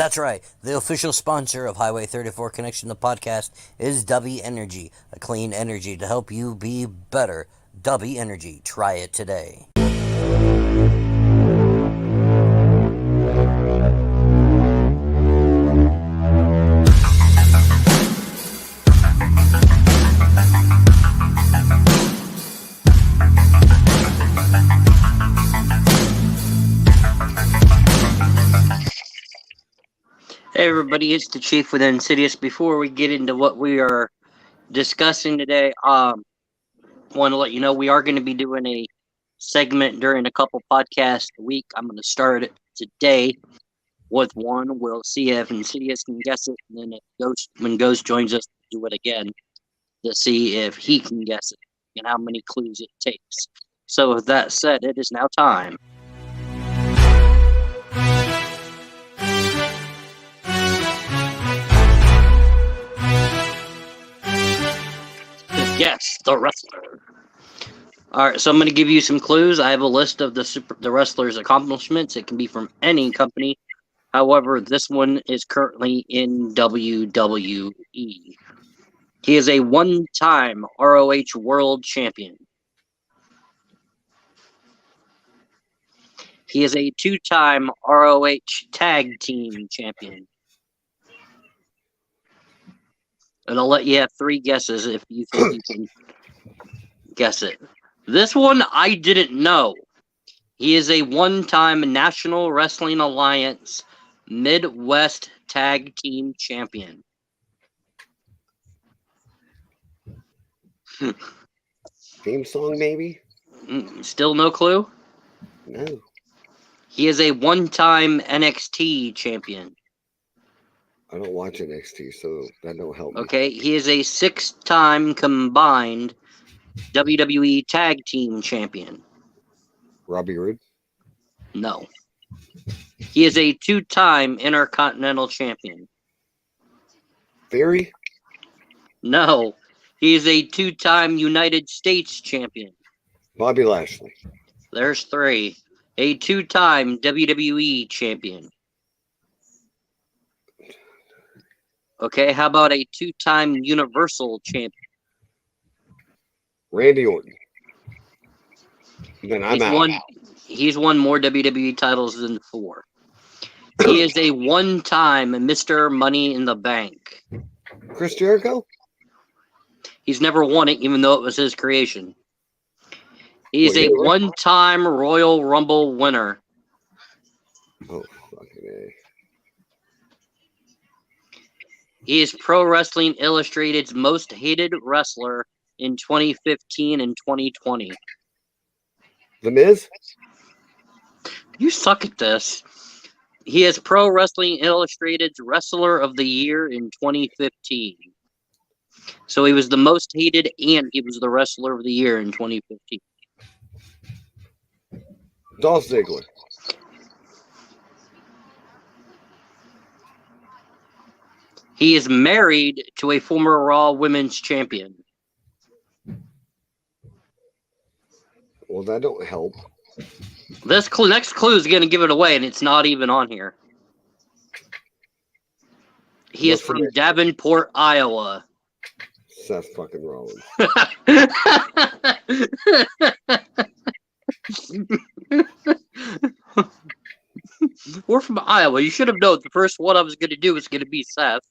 That's right. The official sponsor of Highway 34 Connection, the podcast, is W Energy, a clean energy to help you be better. W Energy. Try it today. Hey everybody, it's the Chief with Insidious. Before we get into what we are discussing today, want to let you know we are going to be doing a segment during a couple podcasts a week. I'm going to start it today with one. We'll see if Insidious can guess it, and then when Ghost joins us, we'll do it again to see if he can guess it and how many clues it takes. So with that said, it is now time. Yes, the wrestler. All right, so I'm going to give you some clues. I have a list of the wrestler's accomplishments. It can be from any company. However, this one is currently in WWE. He is a one-time ROH World Champion. He is a two-time ROH Tag Team Champion. And I'll let you have 3 guesses if you think you can guess it. This one I didn't know. He is a one-time National Wrestling Alliance Midwest Tag Team Champion. Theme song, maybe? Still no clue? No. He is a one-time NXT champion. I don't watch NXT, so that don't help me. Okay, he is a 6-time combined WWE Tag Team Champion. Robbie Roode? No. He is a 2-time Intercontinental Champion. Theory? No. He is a 2-time United States Champion. Bobby Lashley. There's 3. A 2-time WWE Champion. Okay, how about a 2-time Universal Champion? Randy Orton. Then I'm out. He's won more WWE titles than 4. He is a one-time Mr. Money in the Bank. Chris Jericho? He's never won it, even though it was his creation. He's a one-time Royal Rumble winner. Oh, fucking A. He is Pro Wrestling Illustrated's most hated wrestler in 2015 and 2020. The Miz? You suck at this. He is Pro Wrestling Illustrated's Wrestler of the Year in 2015. So he was the most hated and he was the Wrestler of the Year in 2015. Dolph Ziggler. He is married to a former Raw Women's Champion. Well, that don't help. This next clue is going to give it away, and it's not even on here. He is from Davenport, Iowa. Seth fucking Rollins. We're from Iowa. You should have known the first one I was going to do was going to be Seth.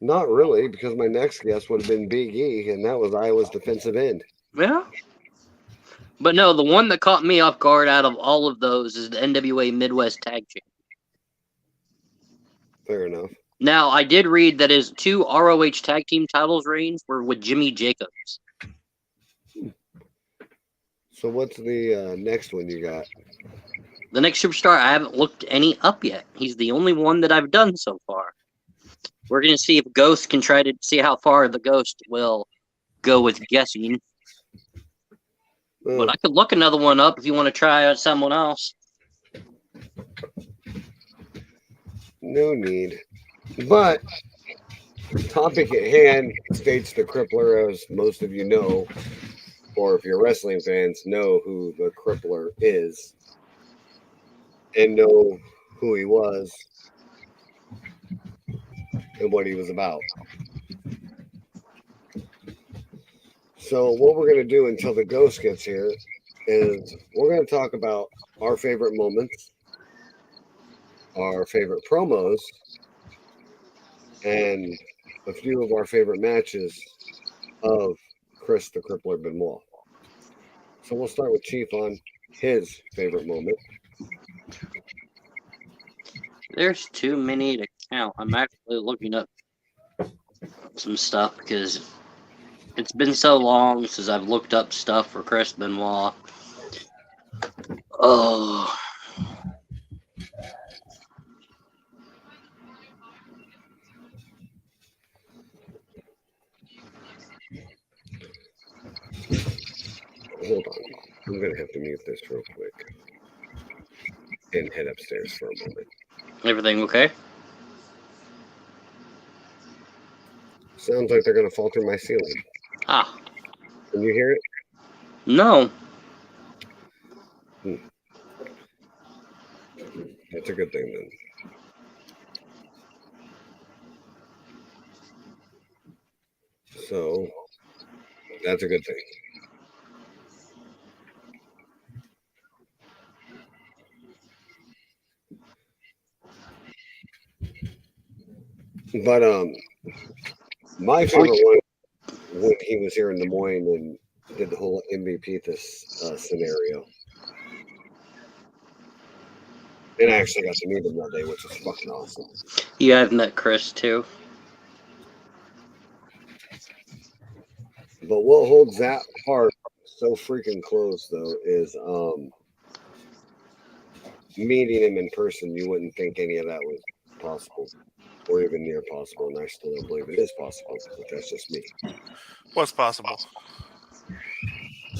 Not really, because my next guess would have been Big E, and that was Iowa's defensive end. Yeah. But no, the one that caught me off guard out of all of those is the NWA Midwest Tag Champion. Fair enough. Now, I did read that his 2 ROH Tag Team titles reigns were with Jimmy Jacobs. So what's the next one you got? The next superstar, I haven't looked any up yet. He's the only one that I've done so far. We're going to see if Ghost can try to see how far the Ghost will go with guessing. But I could look another one up if you want to try out someone else. No need. But topic at hand states the Crippler, as most of you know, or if you're wrestling fans, know who the Crippler is and know who he was. and what he was about. So what we're going to do until the ghost gets here is we're going to talk about our favorite moments, our favorite promos, and a few of our favorite matches of Chris the Crippler Benoit. So we'll start with Chief on his favorite moment. There's too many to count. I'm actually looking up some stuff because it's been so long since I've looked up stuff for Chris Benoit. Oh. Hold on. I'm going to have to mute this real quick and head upstairs for a moment. Everything okay? Sounds like they're going to fall through my ceiling. Ah. Can you hear it? No. That's a good thing then. So, that's a good thing. But my favorite one when he was here in Des Moines and did the whole MVP this scenario. And I actually got to meet him that day, which was fucking awesome. Yeah, I've met Chris too. But what holds that part so freaking close though is meeting him in person. You wouldn't think any of that was possible or even near possible, and I still don't believe it is possible, but that's just me. What's possible?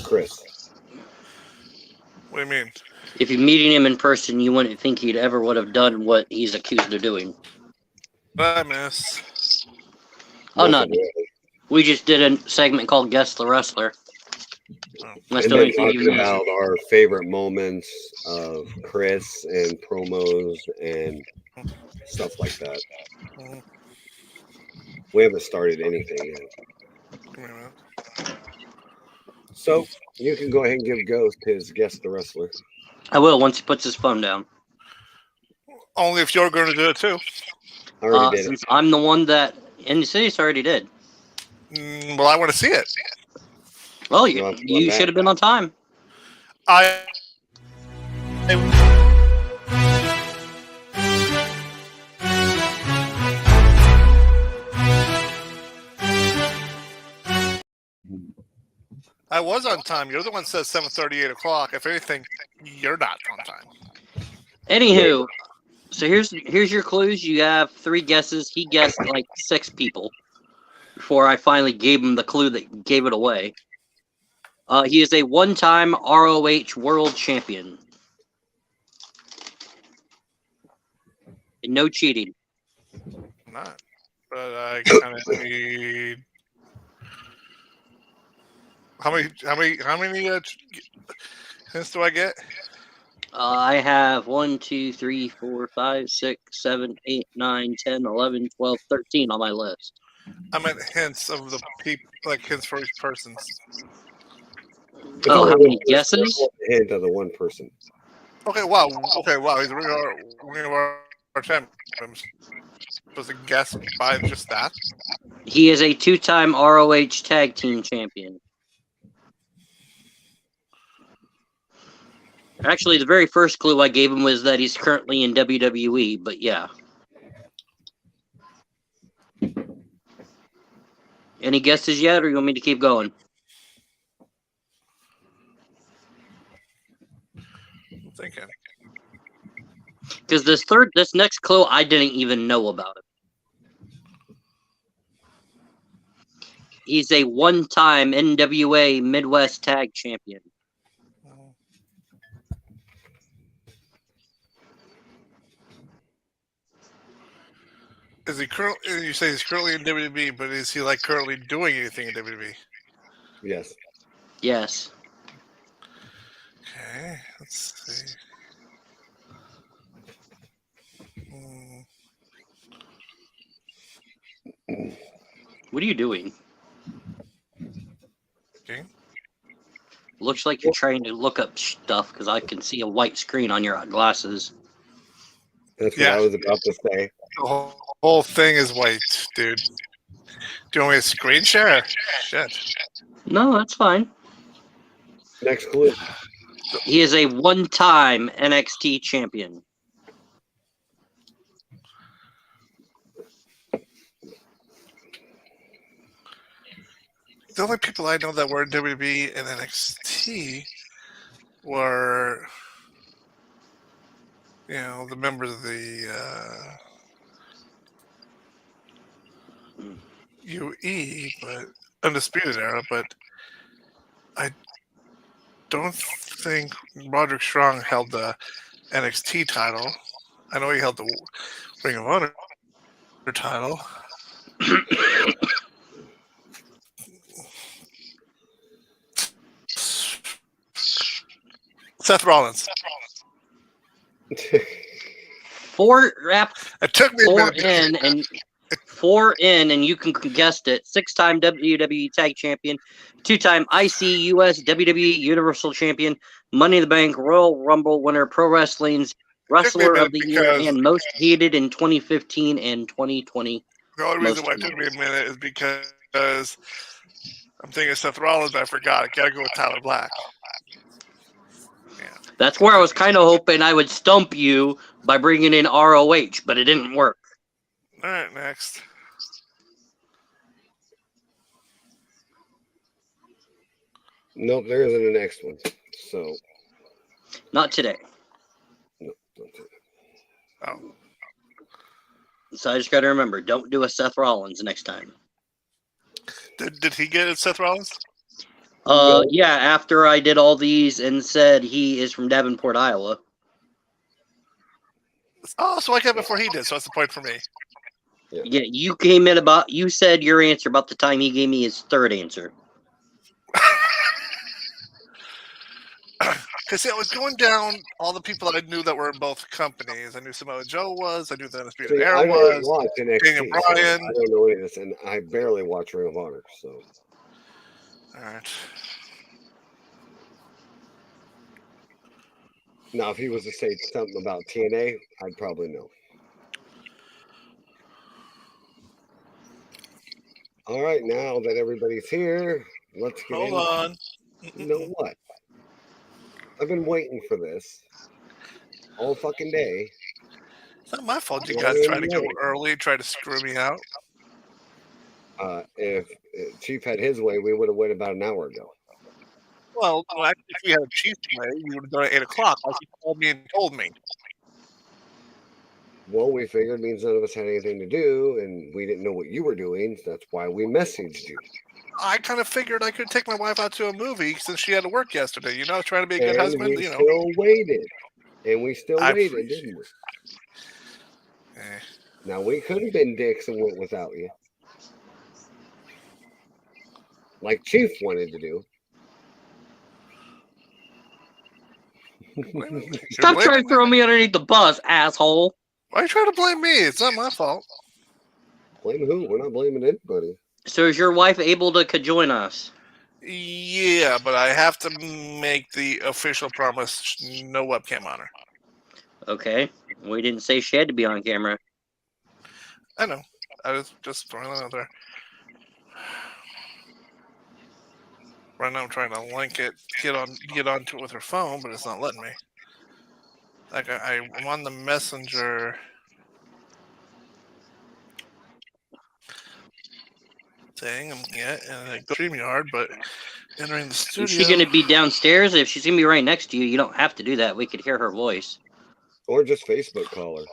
Chris. What do you mean? If you're meeting him in person, you wouldn't think he'd ever would have done what he's accused of doing. I miss. Oh, no. Nothing really. We just did a segment called Guess the Wrestler. That's And the then only thing you talking missed. about our favorite moments of Chris and promos and stuff like that. Mhm. We haven't started anything yet. Give me a minute. So you can go ahead and give Ghost his Guess the Wrestler. I will once he puts his phone down. Only if you're going to do it too. I already did Since I'm the one that Insidious already did. Well, I want to see it. Well, You want to you run should have been on time. I was on time. You're the one that says 7:30, 8 o'clock. If anything, you're not on time. Anywho, so here's your clues. You have 3 guesses. He guessed like 6 people before I finally gave him the clue that gave it away. He is a one-time ROH World Champion. And no cheating. I'm not. But I kind of need. How many hints do I get? I have 1, 2, 3, 4, 5, 6, 7, 8, 9, 10, 11, 12, 13 on my list. I meant hints of the people, like hints for each person. It's Oh, only how one many person. guesses? Hint of the one person. Okay, wow. He's one of our champions. Supposed to guess by just that? He is a 2-time ROH Tag Team Champion. Actually, the very first clue I gave him was that he's currently in WWE, but yeah. Any guesses yet, or you want me to keep going? I'm thinking. Because this next clue, I didn't even know about it. He's a one-time NWA Midwest Tag Champion. Is he currently? You say he's currently in WWE, but is he like currently doing anything in WWE? Yes. Yes. Okay, let's see. What are you doing? Okay. Looks like you're trying to look up stuff because I can see a white screen on your glasses. That's what I was about to say. The whole thing is white, dude. Do you want me to screen share? Shit. No, that's fine. Next clue. He is a one-time NXT champion. The only people I know that were in WWE and NXT were, the members of the UE, but Undisputed Era, but I don't think Roderick Strong held the NXT title. I know he held the Ring of Honor title. Seth Rollins. It took me four in, and you can guessed it. 6-time WWE Tag Champion, 2-time IC US WWE Universal Champion, Money in the Bank Royal Rumble winner, Pro Wrestling's Wrestler of the Year, and Most Hated in 2015 and 2020. The only reason why it took me a minute is because I'm thinking Seth Rollins. I forgot. I gotta go with Tyler Black. Yeah. That's where I was kind of hoping I would stump you by bringing in ROH, but it didn't work. All right, next. Nope, there isn't a next one. So. Not today. Nope, not today. Oh. So I just got to remember, don't do a Seth Rollins next time. Did he get it, Seth Rollins? Yeah, after I did all these and said he is from Davenport, Iowa. Oh, so I got it before he did, so that's the point for me. Yeah, you came in you said your answer about the time he gave me his third answer. Because I was going down all the people that I knew that were in both companies. I knew Samoa Joe was. I knew the Undisputed Era was. Watch NXT, Daniel Bryan. So I don't know any of this, and I barely watch Ring of Honor. So. All right. Now, if he was to say something about TNA, I'd probably know. All right, now that everybody's here, let's get Hold on. You know what? I've been waiting for this all fucking day. It's not my fault you guys tried to go early, try to screw me out. If Chief had his way, we would have waited about an hour ago. Well, actually, if we had a Chief's way, we would have done it at 8 o'clock, like he called me and told me. Well, we figured it means none of us had anything to do, and we didn't know what you were doing, so that's why we messaged you. I kind of figured I could take my wife out to a movie since she had to work yesterday. Trying to be a good and husband. We still waited. And we still waited, didn't we? Now, we could have been dicks and went without you. Like Chief wanted to do. Stop trying to throw me underneath the bus, asshole. Why are you trying to blame me? It's not my fault. Blame who? We're not blaming anybody. So is your wife able to join us? Yeah, but I have to make the official promise, no webcam on her. Okay. We didn't say she had to be on camera. I know. I was just throwing that out there. Right now I'm trying to link it, get onto it with her phone, but it's not letting me. Like I'm on the messenger thing. And I go StreamYard, but entering the studio. Is she going to be downstairs? If she's going to be right next to you, you don't have to do that. We could hear her voice. Or just Facebook call her.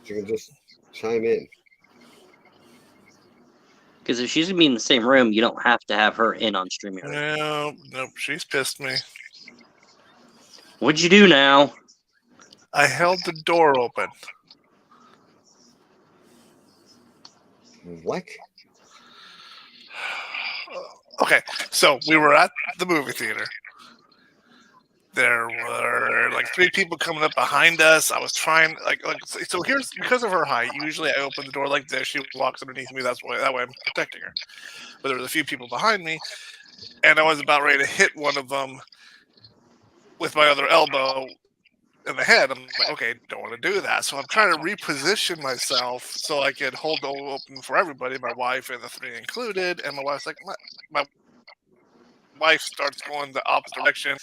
She can just chime in. Because if she's going to be in the same room, you don't have to have her in on StreamYard. Nope, she's pissed me. What'd you do now? I held the door open. What? Okay, so we were at the movie theater. There were like 3 people coming up behind us. I was trying so here's because of her height. Usually I open the door like this. She walks underneath me. That way I'm protecting her. But there was a few people behind me, and I was about ready to hit one of them with my other elbow in the head. I'm like, okay, don't want to do that. So I'm trying to reposition myself so I could hold the door open for everybody, my wife and the 3 included. And my wife's like, my wife starts going the opposite direction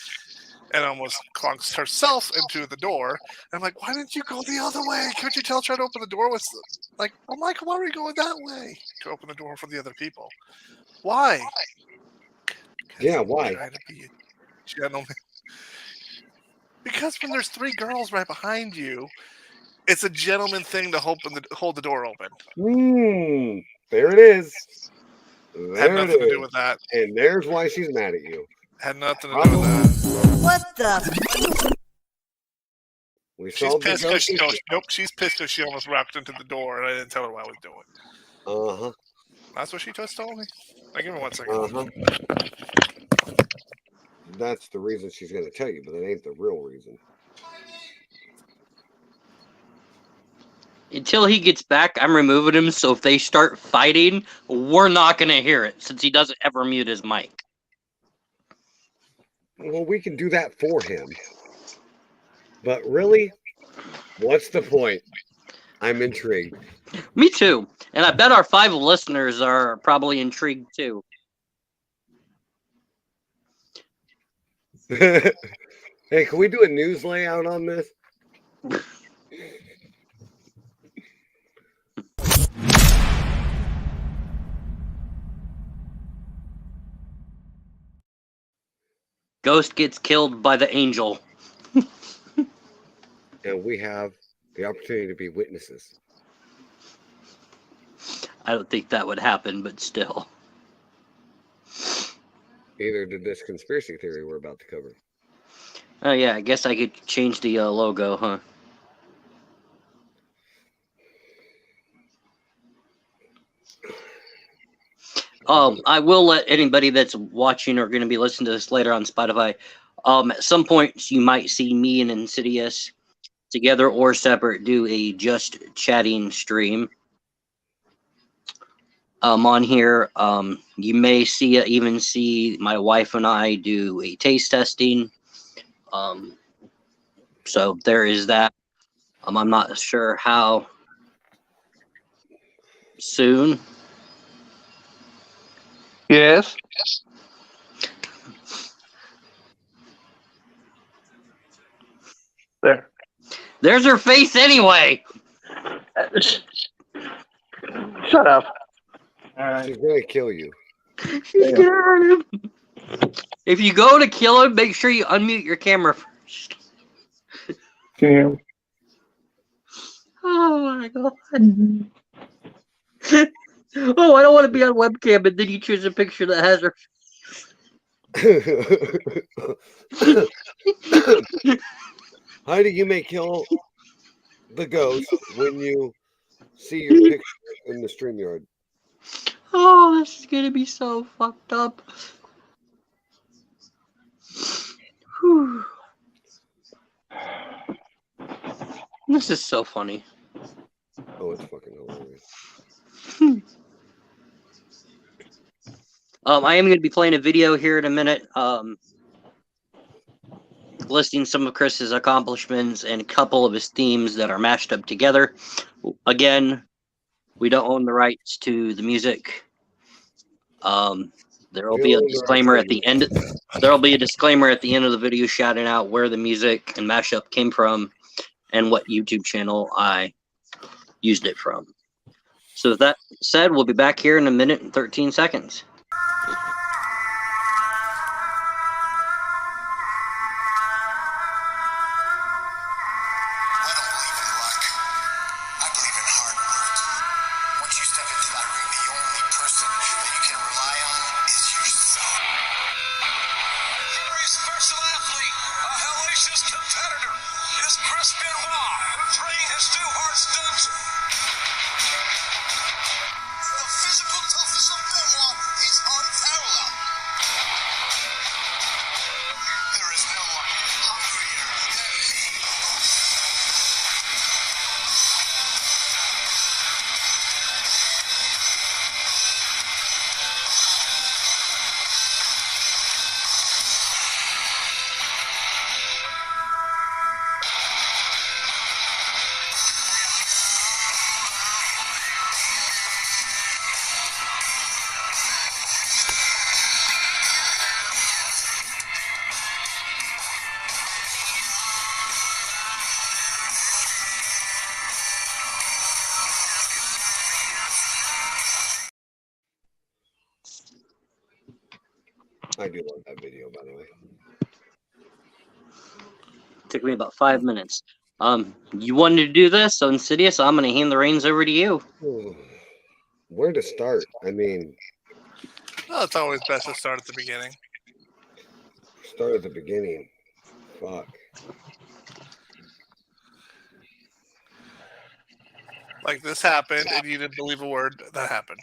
and almost clunks herself into the door. And I'm like, why didn't you go the other way? Can't you tell try to open the door with like, oh Michael, why are we going that way? To open the door for the other people. Why? Yeah, why? Because when there's 3 girls right behind you, it's a gentleman thing to hold the door open. There it is. Had nothing to do with that. And there's why she's mad at you. Had nothing to do with that. What the? She's pissed because she almost walked into the door and I didn't tell her what I was doing. That's what she just told me. Give me 1 second. That's the reason she's going to tell you, but it ain't the real reason. Until he gets back, I'm removing him, so if they start fighting, we're not going to hear it, since he doesn't ever mute his mic. Well, we can do that for him. But really, what's the point? I'm intrigued. Me too. And I bet our 5 listeners are probably intrigued too. Hey, can we do a news layout on this? Ghost gets killed by the angel. And we have the opportunity to be witnesses. I don't think that would happen, but still. Either did this conspiracy theory we're about to cover. Oh yeah, I guess I could change the logo, huh? I will let anybody that's watching or going to be listening to this later on Spotify. At some point, you might see me and Insidious together or separate do a just chatting stream. On here, you may even see my wife and I do a taste testing. So there is that. I'm not sure how soon. Yes. There. There's her face anyway. Shut up. She's going to kill you. She's gonna hurt him. If you go to kill him, make sure you unmute your camera first. Can you hear me? Oh my god. Oh, I don't want to be on webcam, and then you choose a picture that has her. Heidi, you may kill the ghost when you see your picture in the StreamYard. Oh, this is gonna be so fucked up. Whew. This is so funny. Oh, it's fucking hilarious. I am going to be playing a video here in a minute, listing some of Chris's accomplishments and a couple of his themes that are mashed up together. Again, we don't own the rights to the music. There will be a disclaimer at the end. There will be a disclaimer at the end of the video shouting out where the music and mashup came from and what YouTube channel I used it from. So with that said, we'll be back here in a minute and 13 seconds. Special athlete, a hellacious competitor, is Chris Benoit, training his two hard stunts. The physical toughness of Benoit is unparalleled. There is no one I do love that video, by the way. Took me about 5 minutes. You wanted to do this, so Insidious, I'm going to hand the reins over to you. Where to start? I mean, Well, it's always best to start at the beginning. start at the beginning. Fuck. Like, this happened, and you didn't believe a word that happened.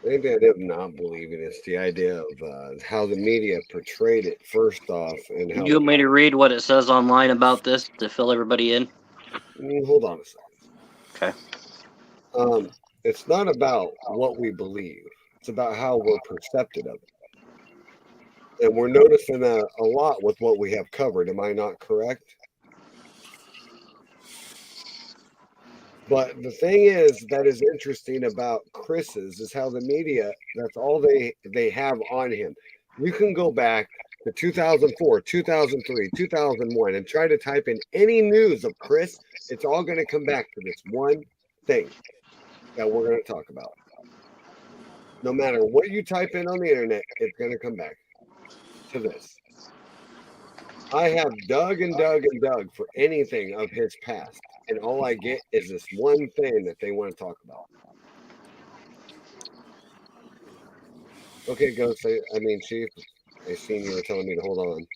Maybe I did not believe it. It's the idea of how the media portrayed it, first off, and how. You want me to read what it says online about this to fill everybody in? Hold on a second. Okay. It's not about what we believe. It's about how we're perceptive of it. And we're noticing that a lot with what we have covered. Am I not correct? But the thing is that is interesting about Chris's is how the media, that's all they have on him. You can go back to 2004, 2003, 2001 and try to type in any news of Chris. It's all going to come back to this one thing that we're going to talk about. No matter what you type in on the internet, it's going to come back to this. I have dug and dug and dug for anything of his past. And all I get is this one thing that they want to talk about. Okay, go say. I mean, Chief, I seen you were telling me to hold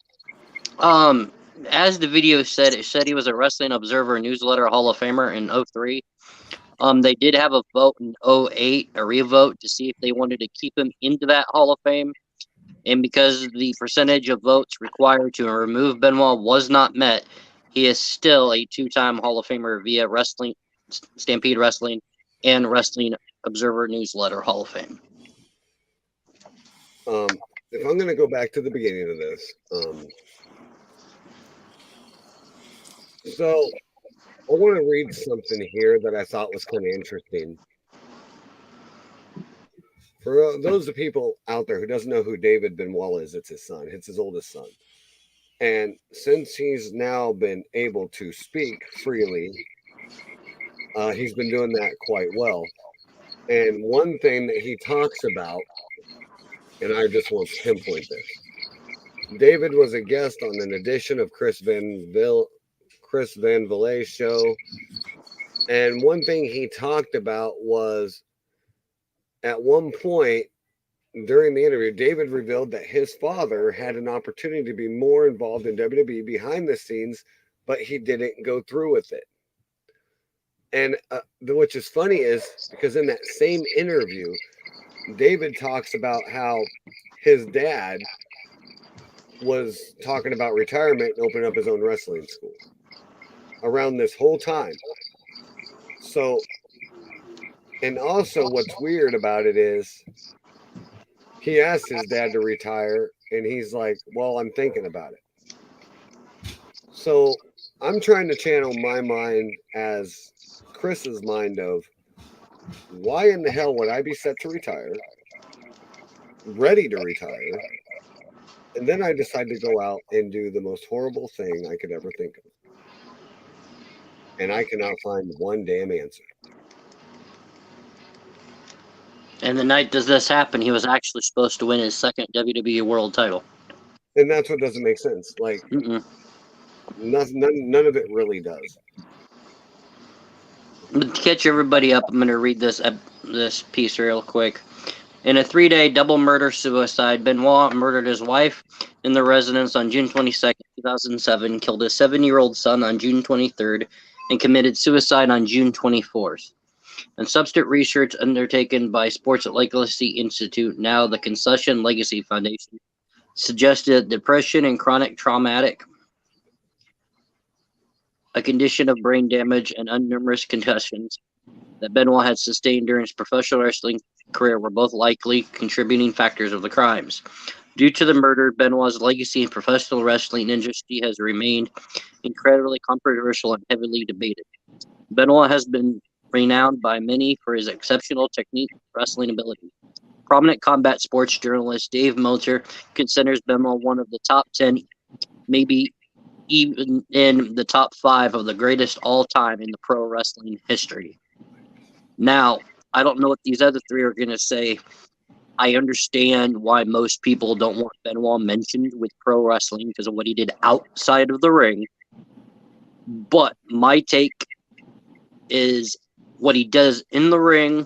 on. As the video said, it said he was a Wrestling Observer Newsletter Hall of Famer in 2003. They did have a vote in 2008, a revote to see if they wanted to keep him into that Hall of Fame. And because the percentage of votes required to remove Benoit was not met, he is still a two-time Hall of Famer via Wrestling, Stampede Wrestling, and Wrestling Observer Newsletter Hall of Fame. If I'm going to go back to the beginning of this, so I want to read something here that I thought was kind of interesting. For those of people out there who doesn't know who David Benoit is, it's his son. It's his oldest son. And since he's now been able to speak freely, he's been doing that quite well. And one thing that he talks about, and I just want to pinpoint this. David was a guest on an edition of Chris Van Vliet's show. And one thing he talked about was at one point during the interview, David revealed that his father had an opportunity to be more involved in WWE behind the scenes, but he didn't go through with it. And which is funny is because in that same interview, David talks about how his dad was talking about retirement and opening up his own wrestling school around this whole time. So, and also what's weird about it is he asked his dad to retire and he's like, well, I'm thinking about it. So I'm trying to channel my mind as Chris's mind of why in the hell would I be set to retire, ready to retire, and then I decide to go out and do the most horrible thing I could ever think of. And I cannot find one damn answer. And the night does this happen, he was actually supposed to win his second WWE World title. And that's what doesn't make sense. Like, none of it really does. To catch everybody up, I'm going to read this piece real quick. In a 3-day double murder-suicide, Benoit murdered his wife in the residence on June 22nd, 2007, killed his 7-year-old son on June 23rd, and committed suicide on June 24th. And subsequent research undertaken by Sports Legacy Institute, now the Concussion Legacy Foundation, suggested that depression and chronic traumatic, a condition of brain damage and numerous concussions that Benoit had sustained during his professional wrestling career were both likely contributing factors of the crimes. Due to the murder, Benoit's legacy in professional wrestling industry has remained incredibly controversial and heavily debated. Benoit has been renowned by many for his exceptional technique and wrestling ability. Prominent combat sports journalist Dave Meltzer considers Benoit one of the top 10, maybe even in the top 5 of the greatest all time in the pro wrestling history. Now, I don't know what these other three are going to say I understand why most people don't want Benoit mentioned with pro wrestling because of what he did outside of the ring. But my take is what he does in the ring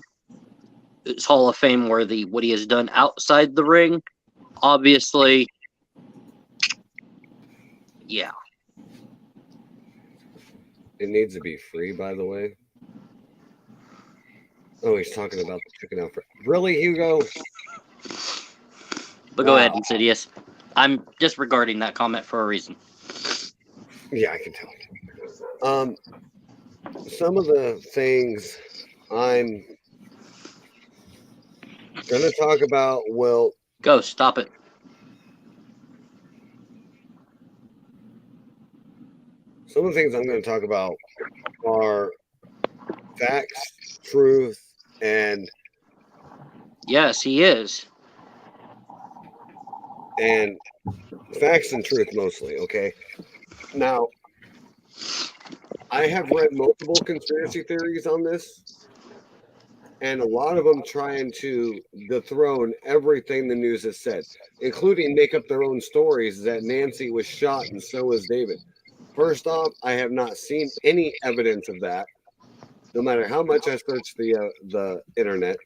is Hall of Fame worthy. What he has done outside the ring, obviously, yeah. It needs to be free, by the way. Oh, he's talking about the chicken out for really, Hugo? But go ahead, Insidious. I'm disregarding that comment for a reason. Yeah, I can tell. Some of the things I'm gonna talk about will Go, stop it. some of the things I'm going to talk about are facts, truth, and Yes, he is. facts and truth mostly. Okay. Now, I have read multiple conspiracy theories on this, and a lot of them trying to dethrone everything the news has said, including make up their own stories that Nancy was shot and so was David. First off, I have not seen any evidence of that, no matter how much I search the internet.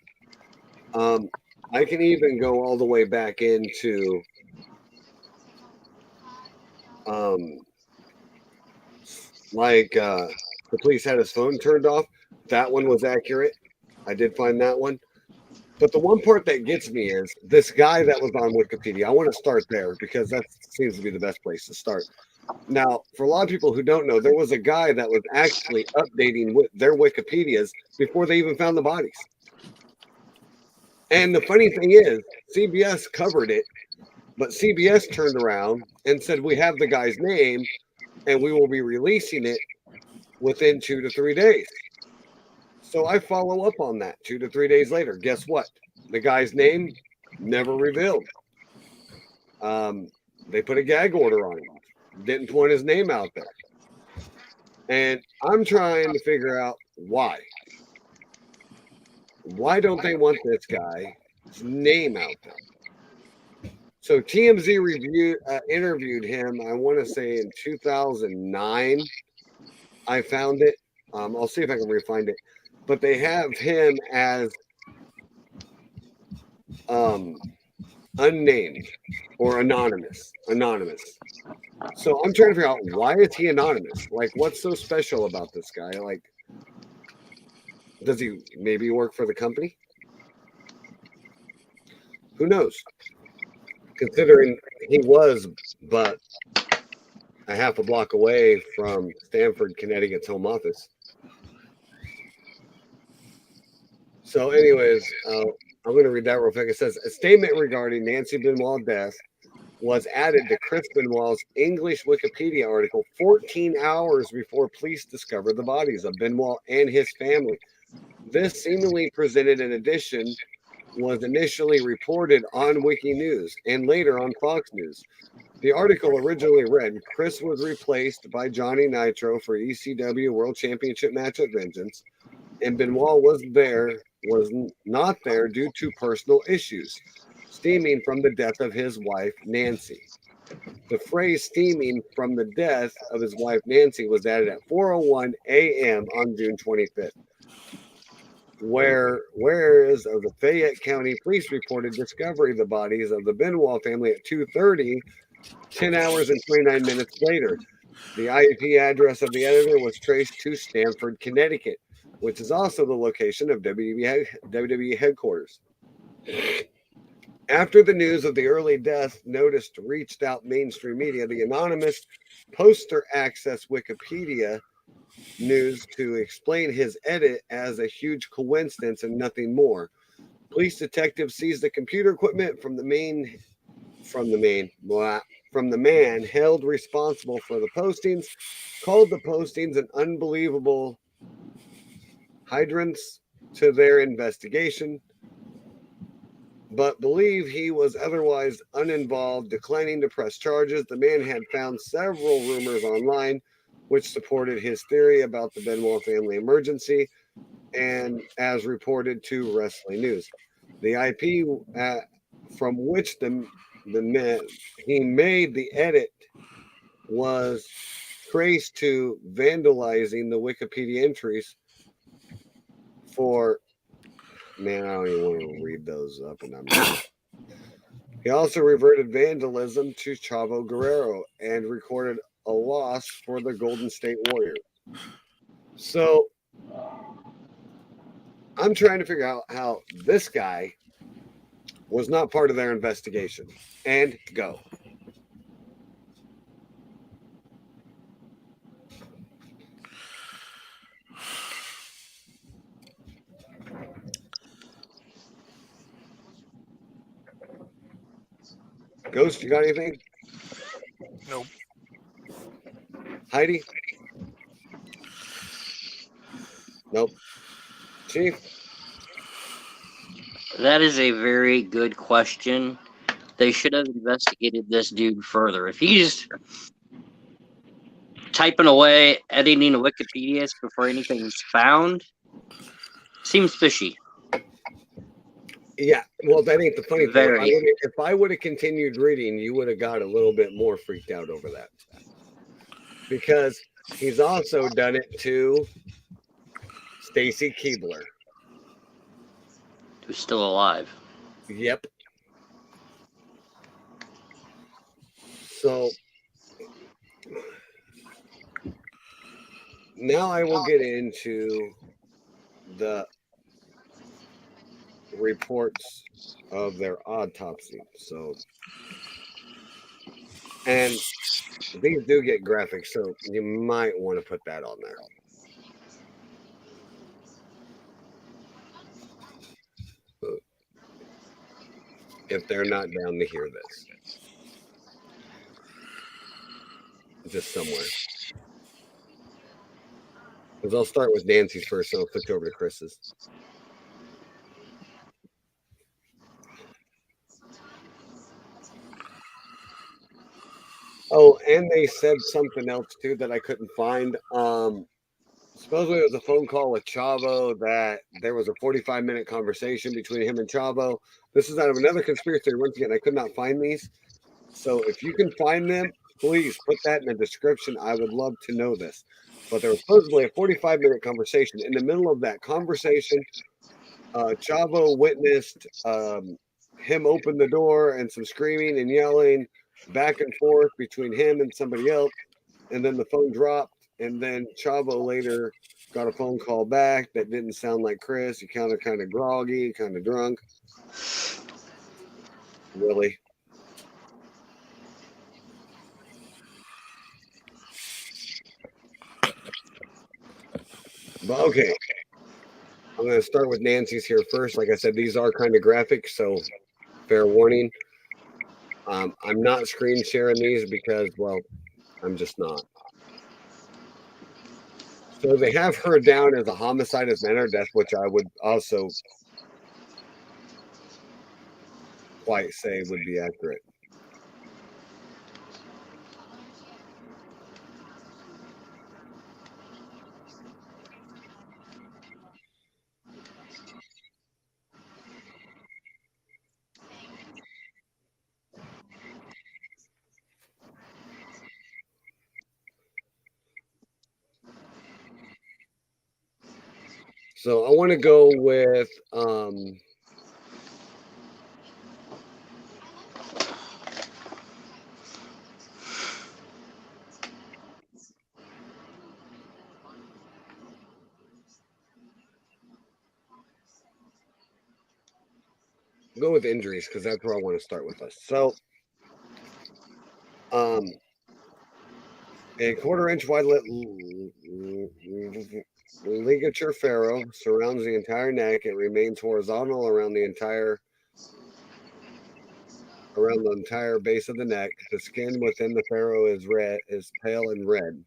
I can even go all the way back into the police had his phone turned off. That one was accurate. I did find that one. But the one part that gets me is this guy that was on Wikipedia. I want to start there because that seems to be the best place to start. Now, for a lot of people who don't know, there was a guy that was actually updating their Wikipedias before they even found the bodies. And the funny thing is, CBS covered it, but CBS turned around and said, we have the guy's name and we will be releasing it within 2 to 3 days. So I follow up on that 2 to 3 days later. Guess what? The guy's name never revealed. They put a gag order on him. Didn't point his name out there. And I'm trying to figure out why. Why don't they want this guy's name out there? So TMZ interviewed him, I want to say in 2009. I found it. I'll see if I can refind it. But they have him as unnamed or anonymous. So I'm trying to figure out, why is he anonymous? Like, what's so special about this guy? Like, does he maybe work for the company? Who knows? Considering he was but a half a block away from Stamford, Connecticut's home office. So anyways, I'm going to read that real quick. It says, a statement regarding Nancy Benoit's death was added to Chris Benoit's English Wikipedia article 14 hours before police discovered the bodies of Benoit and his family. This seemingly presented an addition was initially reported on Wiki News and later on Fox News. The article originally read, Chris was replaced by Johnny Nitro for ECW World Championship match at Vengeance, and Benoit was not there due to personal issues, stemming from the death of his wife, Nancy. The phrase stemming from the death of his wife, Nancy, was added at 4:01 a.m. on June 25th. Whereas the Fayette County Police reported discovery of the bodies of the Benoit family at 2:30, 10 hours and 29 minutes later. The IP address of the editor was traced to Stamford, Connecticut, which is also the location of WWE headquarters. After the news of the early death notice reached out mainstream media, the anonymous poster accessed Wikipedia news to explain his edit as a huge coincidence and nothing more. Police detectives seized the computer equipment from the man held responsible for the postings, called the postings an unbelievable hindrance to their investigation, but believe he was otherwise uninvolved, declining to press charges. The man had found several rumors online which supported his theory about the Benoit family emergency, and as reported to Wrestling News. The IP from which he made the edit was traced to vandalizing the Wikipedia entries for. Man, I don't even want to read those up, and I'm not. He also reverted vandalism to Chavo Guerrero and recorded a loss for the Golden State Warriors. So I'm trying to figure out how this guy was not part of their investigation. And go. Ghost, you got anything? Nope. Heidi? Nope. Chief? That is a very good question. They should have investigated this dude further. If he's typing away, editing a Wikipedia before anything's found, seems fishy. Yeah, well, that ain't the funny thing. Very. If I would have continued reading, you would have got a little bit more freaked out over that. Because he's also done it to Stacy Keebler. Who's still alive. Yep. So now I will get into the reports of their autopsy. So, and these do get graphic, so you might want to put that on there. If they're not down to hear this. Just somewhere. Because I'll start with Nancy's first, so I'll switch over to Chris's. Oh, and they said something else too that I couldn't find. Supposedly it was a phone call with Chavo that there was a 45-minute conversation between him and Chavo. This is out of another conspiracy theory. Once again, I could not find these. So if you can find them, please put that in the description. I would love to know this. But there was supposedly a 45-minute conversation. In the middle of that conversation, Chavo witnessed him open the door and some screaming and yelling back and forth between him and somebody else. And then the phone dropped. And then Chavo later got a phone call back that didn't sound like Chris. He kind of groggy, kind of drunk. Really? But okay. I'm going to start with Nancy's here first. Like I said, these are kind of graphic, so fair warning. I'm not screen sharing these because, well, I'm just not. So they have her down as a homicide of manner death, which I would also quite say would be accurate. So I want to go with injuries because that's where I want to start with us. So a quarter-inch wide ligature furrow surrounds the entire neck. It remains horizontal around the entire base of the neck. The skin within the furrow is pale and red.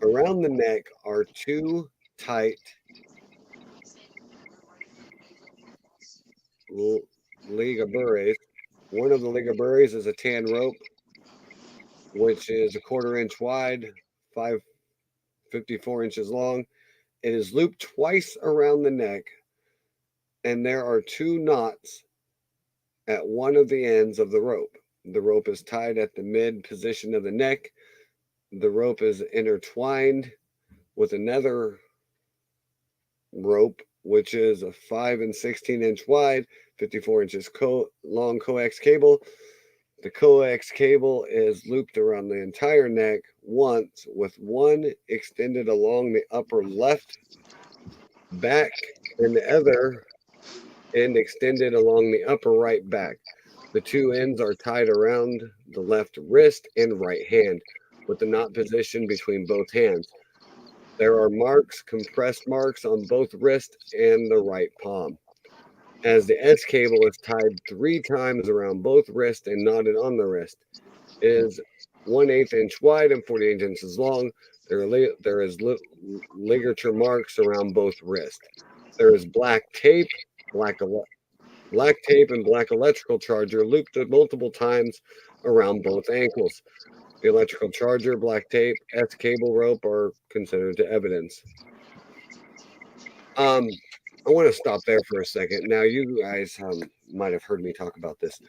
Around the neck are two tight ligabures. One of the ligabures is a tan rope, which is a quarter-inch wide, 54 inches long. It is looped twice around the neck and there are 2 knots at one of the ends of the rope. The rope is tied at the mid position of the neck. The rope is intertwined with another rope, which is a 5 and 16-inch wide, 54 inches long coax cable. The coax cable is looped around the entire neck once, with one extended along the upper left back and the other end extended along the upper right back. The 2 ends are tied around the left wrist and right hand, with the knot position between both hands. There are marks, compressed marks on both wrists and the right palm. As the S cable is tied 3 times around both wrists and knotted on the wrist. It is 1/8 inch wide and 48 inches long. There is ligature marks around both wrists. There is black tape and black electrical charger looped multiple times around both ankles. The electrical charger, black tape, S cable rope are considered to evidence. I want to stop there for a second. Now, you guys might have heard me talk about this.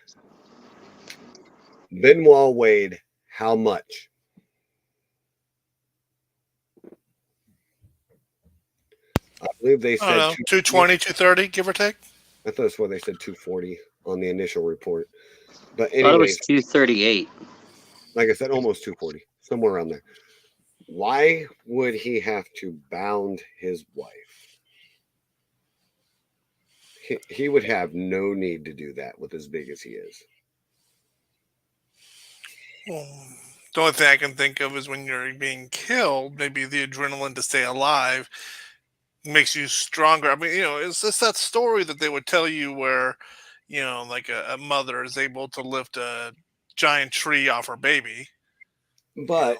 Benoit weighed how much? I believe they I said don't know, 220, 230, give or take. I thought that's what they said, 240 on the initial report. But I thought it was anyways, 238. like I said, almost 240, somewhere around there. Why would he have to bound his wife? He would have no need to do that with as big as he is. The only thing I can think of is when you're being killed, maybe the adrenaline to stay alive makes you stronger. I mean, it's just that story that they would tell you where, like a mother is able to lift a giant tree off her baby. But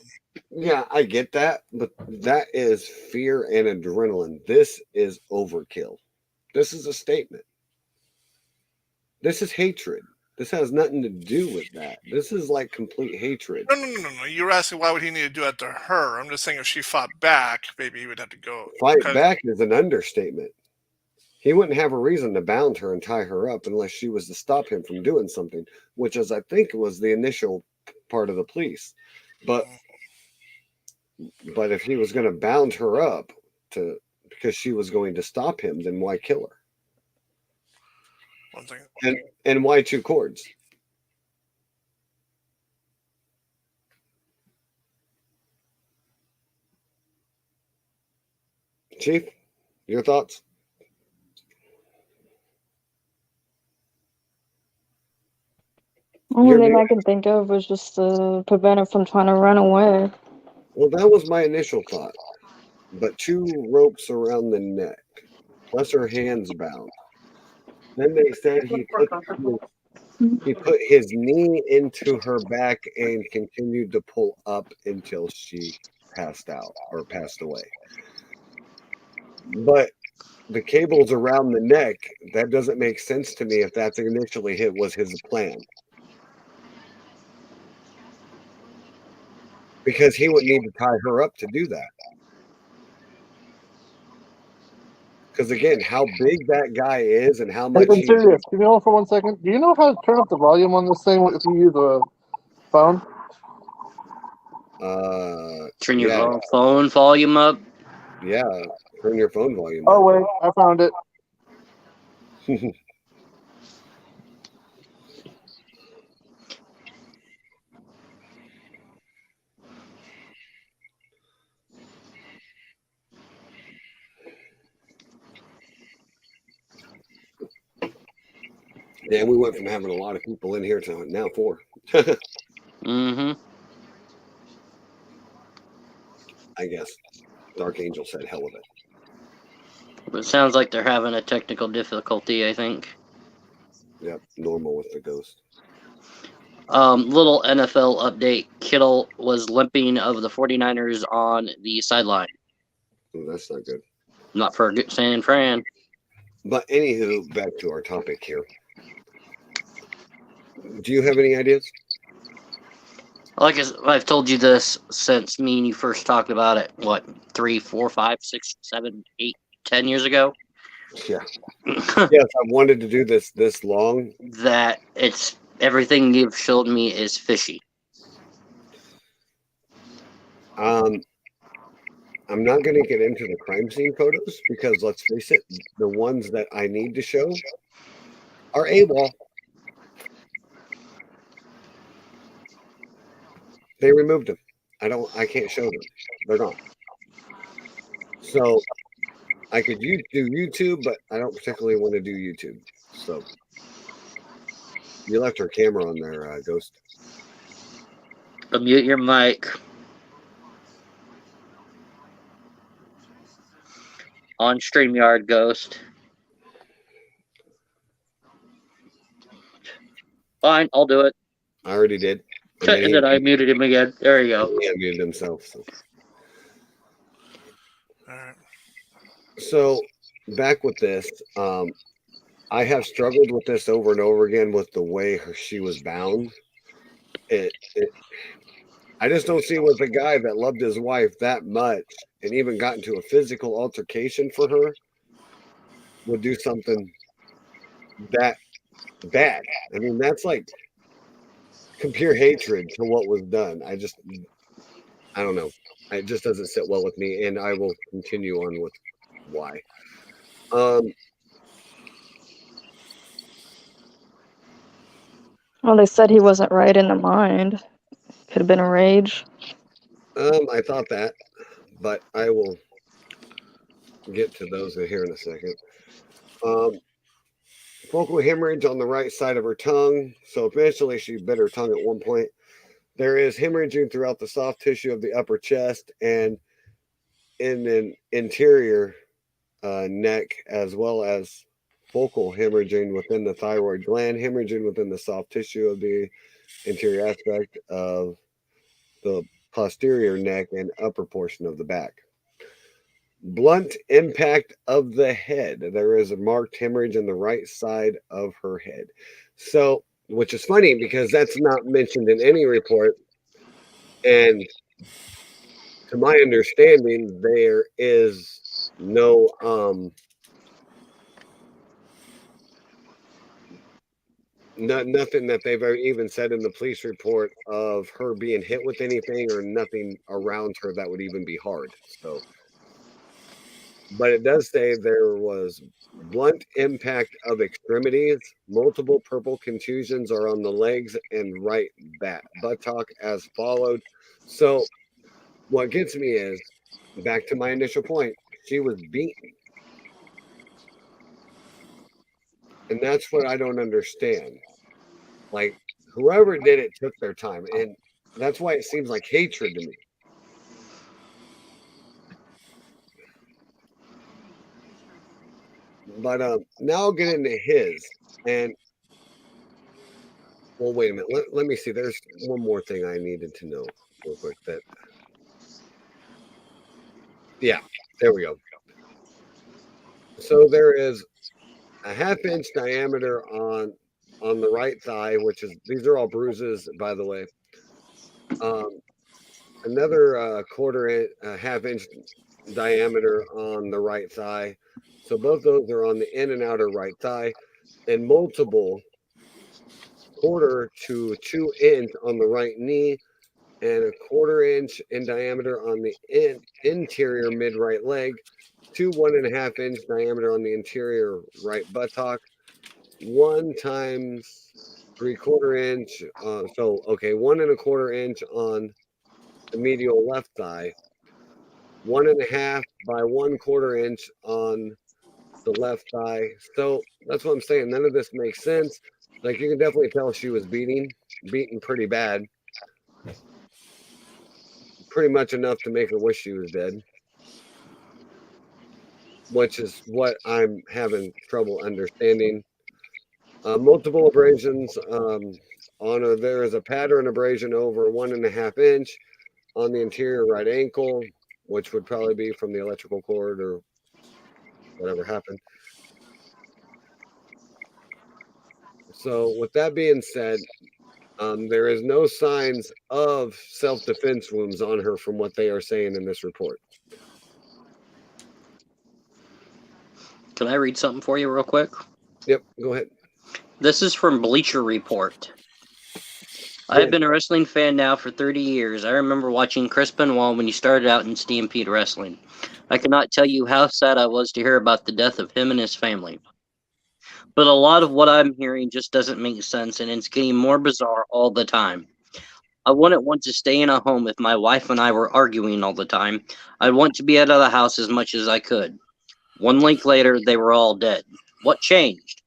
yeah, I get that, but that is fear and adrenaline. This is overkill. This is a statement. This is hatred. This has nothing to do with that. This is like complete hatred. No. You're asking why would he need to do that to her? I'm just saying if she fought back, maybe he would have to go. Fight back is an understatement. He wouldn't have a reason to bound her and tie her up unless she was to stop him from doing something, which is, I think, was the initial part of the police. But if he was going to bound her up because she was going to stop him, then why kill her? One second. And why 2 cords? Chief, your thoughts? Only thing I can think of was just to prevent her from trying to run away. Well, that was my initial thought. But 2 ropes around the neck, plus her hands bound. Then they said he put his knee into her back and continued to pull up until she passed out or passed away. But the cables around the neck, that doesn't make sense to me if that's initially was his plan. Because he would need to tie her up to do that. Because again, how big that guy is and how much I'm serious. Can you hold for 1 second? Do you know how to turn up the volume on this thing if you use a phone? Turn your phone volume up. Yeah, turn your phone volume Oh, up. wait, I found it. Dan, we went from having a lot of people in here to now 4. Mm-hmm. I guess Dark Angel said hell of it. It sounds like they're having a technical difficulty, I think. Yep, normal with the ghost. Little NFL update. Kittle was limping of the 49ers on the sideline. Ooh, that's not good. Not for good San Fran. But anywho, back to our topic here. Do you have any ideas? Like I've told you this since me and you first talked about it, 3, 4, 5, 6, 7, 8, 10 years ago? Yeah. Yes, I've wanted to do this long. that it's everything you've showed me is fishy. I'm not going to get into the crime scene photos because let's face it, the ones that I need to show are AWOL. They removed them. I can't show them. They're gone. So I could do YouTube, but I don't particularly want to do YouTube. So you left her camera on there, Ghost. Mute your mic. On StreamYard, Ghost. Fine, I'll do it. I already did. And then I muted him again. There you go. He unmuted himself. So. All right. So back with this, I have struggled with this over and over again with the way she was bound. I just don't see with a guy that loved his wife that much and even got into a physical altercation for her would do something that bad. I mean, that's like pure hatred to what was done. I don't know. It just doesn't sit well with me, and I will continue on with why. Well, they said he wasn't right in the mind. Could have been a rage. I thought that, but I will get to those here in a second. Focal hemorrhage on the right side of her tongue. So eventually she bit her tongue at one point. There is hemorrhaging throughout the soft tissue of the upper chest and in an interior neck, as well as focal hemorrhaging within the thyroid gland, hemorrhaging within the soft tissue of the interior aspect of the posterior neck and upper portion of the back. Blunt impact of the head. There is a marked hemorrhage in the right side of her head. So, which is funny because that's not mentioned in any report. And to my understanding, there is no nothing that they've ever even said in the police report of her being hit with anything or nothing around her that would even be hard. So, but it does say there was blunt impact of extremities. Multiple purple contusions are on the legs and right buttock as followed. So what gets me is back to my initial point. She was beaten. And that's what I don't understand. Like whoever did it took their time. And that's why it seems like hatred to me. But now I'll get into his. And well, wait a minute. Let me see. There's one more thing I needed to know real quick. Yeah, there we go. So there is a half-inch diameter on the right thigh, which is these are all bruises, by the way. Another half-inch diameter on the right thigh. So both those are on the in and outer right thigh, and multiple 1/4 to 2 inch on the right knee, and a 1/4 inch in diameter on the interior mid right leg, 1.5 inch diameter on the interior right buttock, 1 times 3/4 inch. 1.25 inch on the medial left thigh, 1.5 by 1/4 inch on the left thigh. So that's what I'm saying. None of this makes sense. Like you can definitely tell she was beaten pretty bad. Pretty much enough to make her wish she was dead. Which is what I'm having trouble understanding. Multiple abrasions on her. There is a pattern abrasion over 1.5 inch on the interior right ankle, which would probably be from the electrical cord or whatever happened. So with that being said, there is no signs of self-defense wounds on her from what they are saying in this report. Can I read something for you real quick? Yep, go ahead. This is from Bleacher Report. I have been a wrestling fan now for 30 years. I remember watching Chris Benoit when he started out in Stampede Wrestling. I cannot tell you how sad I was to hear about the death of him and his family. But a lot of what I'm hearing just doesn't make sense, and it's getting more bizarre all the time. I wouldn't want to stay in a home if my wife and I were arguing all the time. I'd want to be out of the house as much as I could. 1 week later, they were all dead. What changed?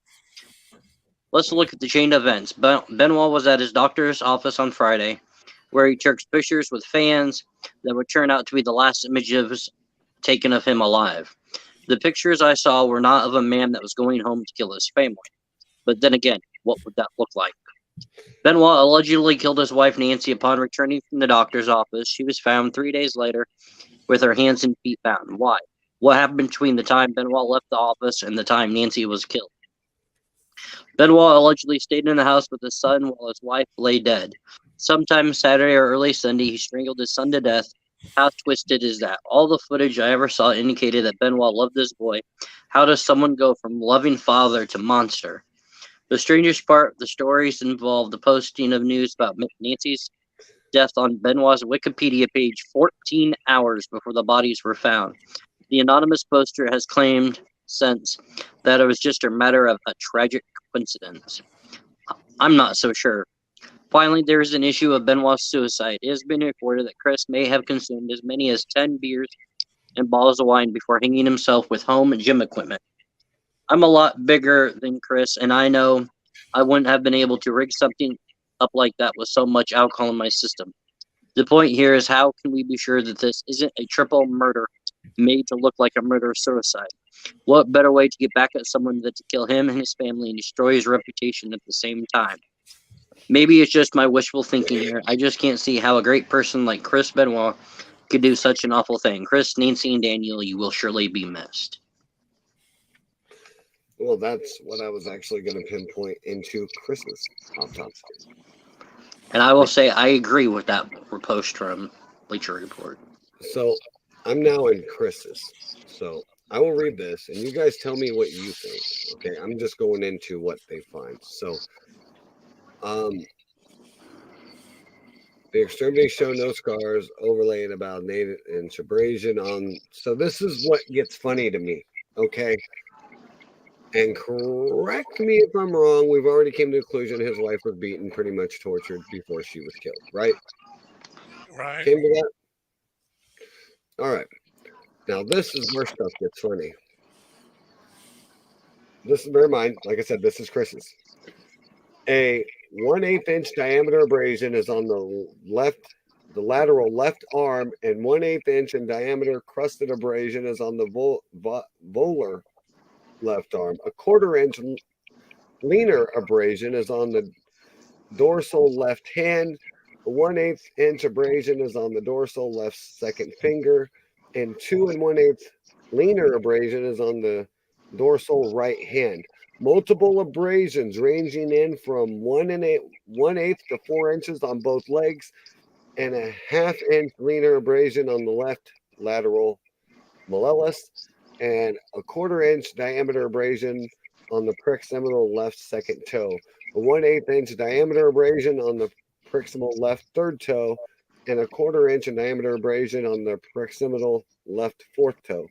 Let's look at the chain of events. Benoit was at his doctor's office on Friday, where he took pictures with fans that would turn out to be the last images taken of him alive. The pictures I saw were not of a man that was going home to kill his family. But then again, what would that look like? Benoit allegedly killed his wife Nancy upon returning from the doctor's office. She was found 3 days later with her hands and feet bound. Why? What happened between the time Benoit left the office and the time Nancy was killed? Benoit allegedly stayed in the house with his son while his wife lay dead. Sometime Saturday or early Sunday, he strangled his son to death. How twisted is that? All the footage I ever saw indicated that Benoit loved this boy. How does someone go from loving father to monster? The strangest part of the stories involved the posting of news about Nancy's death on Benoit's Wikipedia page 14 hours before the bodies were found. The anonymous poster has claimed since that it was just a matter of a tragic coincidence. I'm not so sure. Finally, there is an issue of Benoit's suicide. It has been reported that Chris may have consumed as many as 10 beers and bottles of wine before hanging himself with home and gym equipment. I'm a lot bigger than Chris, and I know I wouldn't have been able to rig something up like that with so much alcohol in my system. The point here is, how can we be sure that this isn't a triple murder made to look like a murder-suicide? What better way to get back at someone than to kill him and his family and destroy his reputation at the same time? Maybe it's just my wishful thinking here. I just can't see how a great person like Chris Benoit could do such an awful thing. Chris, Nancy, and Daniel, you will surely be missed. Well, that's what I was actually going to pinpoint into Chris's autopsy. And I will say I agree with that post from Bleacher Report. So I'm now in Chris's. So I will read this, and you guys tell me what you think. Okay, I'm just going into what they find. So, the extremities show no scars, overlaid about an 8-inch abrasion on. So this is what gets funny to me. Okay. And correct me if I'm wrong, we've already came to the conclusion his wife was beaten, pretty much tortured before she was killed, right? Right. Came to that? All right. Now, this is where stuff gets funny. This is, bear in mind, like I said, this is Chris's. A 1/8-inch diameter abrasion is on the lateral left arm, and 1/8-inch in diameter crusted abrasion is on the volar left arm. A 1/4-inch leaner abrasion is on the dorsal left hand. A 1/8-inch abrasion is on the dorsal left second finger, and 2 1/8 leaner abrasion is on the dorsal right hand. Multiple abrasions ranging in from 1/8 to 4 inches on both legs, and a 1/2-inch leaner abrasion on the left lateral malleolus, and a 1/4-inch diameter abrasion on the proximal left second toe, a 1/8-inch diameter abrasion on the proximal left third toe, and a 1/4-inch in diameter abrasion on the proximal left fourth toe.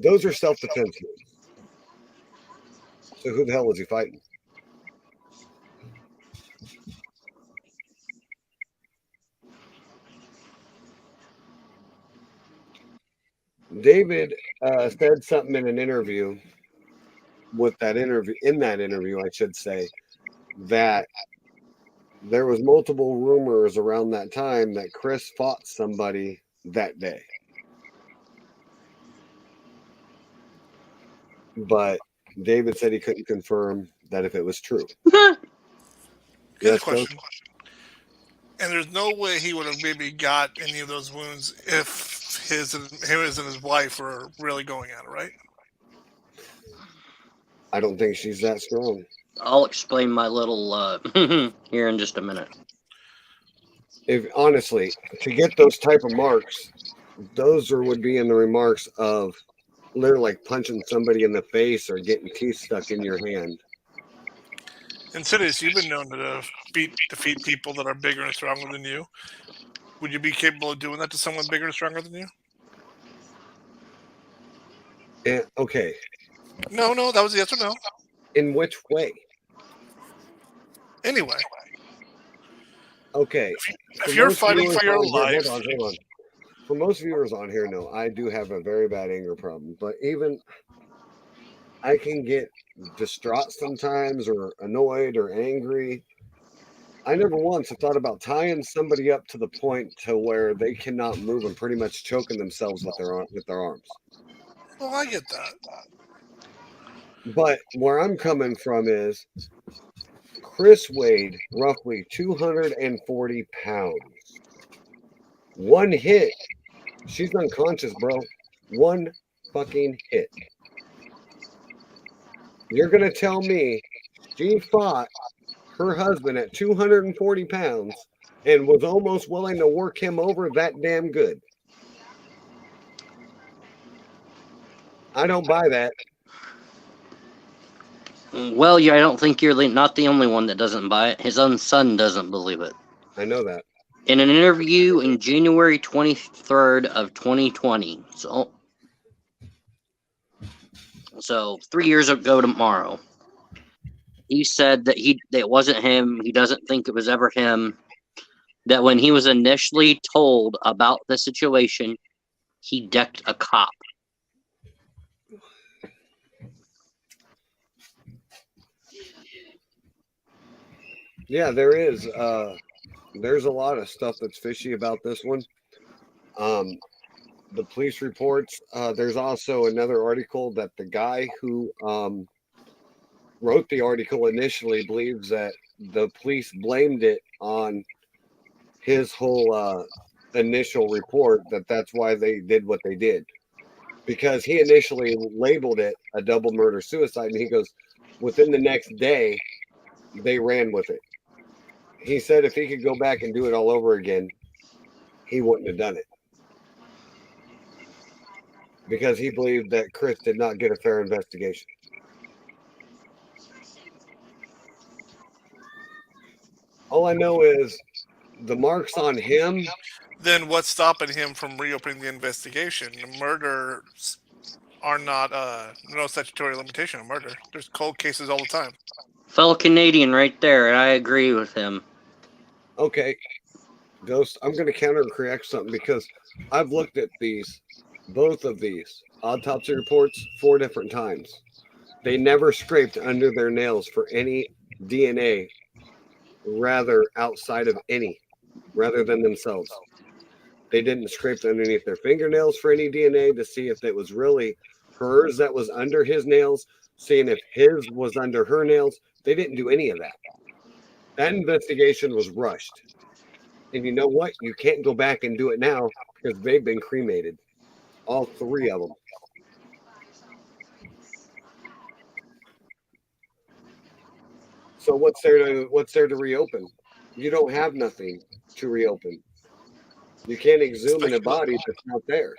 Those are self-defense moves. So who the hell was he fighting? David said something in an interview in that interview, I should say, that there was multiple rumors around that time that Chris fought somebody that day. But David said he couldn't confirm that if it was true. Here's Yes, a question. And there's no way he would have maybe got any of those wounds if him and his wife were really going at it, right? I don't think she's that strong. I'll explain my little here in just a minute. If honestly, to get those type of marks, would be in the remarks of literally like punching somebody in the face or getting teeth stuck in your hand. Insidious, you've been known to defeat people that are bigger and stronger than you. Would you be capable of doing that to someone bigger and stronger than you? Okay. No, that was a yes or no. In which way? Anyway. Okay. If you're fighting for your life. Hold on. For most viewers on here, no, I do have a very bad anger problem. But even I can get distraught sometimes or annoyed or angry. I never once have thought about tying somebody up to the point to where they cannot move and pretty much choking themselves with their arms. Well, I get that. But where I'm coming from is Chris weighed roughly 240 pounds. One hit, she's unconscious, bro. One fucking hit. You're going to tell me she fought her husband at 240 pounds and was almost willing to work him over that damn good? I don't buy that. Well, I don't think you're not the only one that doesn't buy it. His own son doesn't believe it. I know that. In an interview in January 23rd of 2020, so 3 years ago tomorrow, he said that it wasn't him. He doesn't think it was ever him. That when he was initially told about the situation, he decked a cop. Yeah, there is. There's a lot of stuff that's fishy about this one. The police reports. There's also another article that the guy who wrote the article initially believes that the police blamed it on his whole initial report, that's why they did what they did. Because he initially labeled it a double murder suicide, and he goes, within the next day, they ran with it. He said if he could go back and do it all over again, he wouldn't have done it. Because he believed that Chris did not get a fair investigation. All I know is the marks on him. Then what's stopping him from reopening the investigation? Murders are not no statutory limitation on murder. There's cold cases all the time. Fellow Canadian right there, and I agree with him. Okay, Ghost, I'm going to counter and correct something because I've looked at both of these autopsy reports 4 different times. They never scraped under their nails for any DNA, rather than themselves. They didn't scrape underneath their fingernails for any DNA to see if it was really hers that was under his nails, seeing if his was under her nails. They didn't do any of that. That investigation was rushed. And you know what? You can't go back and do it now because they've been cremated. All 3 of them. So what's there to reopen? You don't have nothing to reopen. You can't exhume in a body that's not there.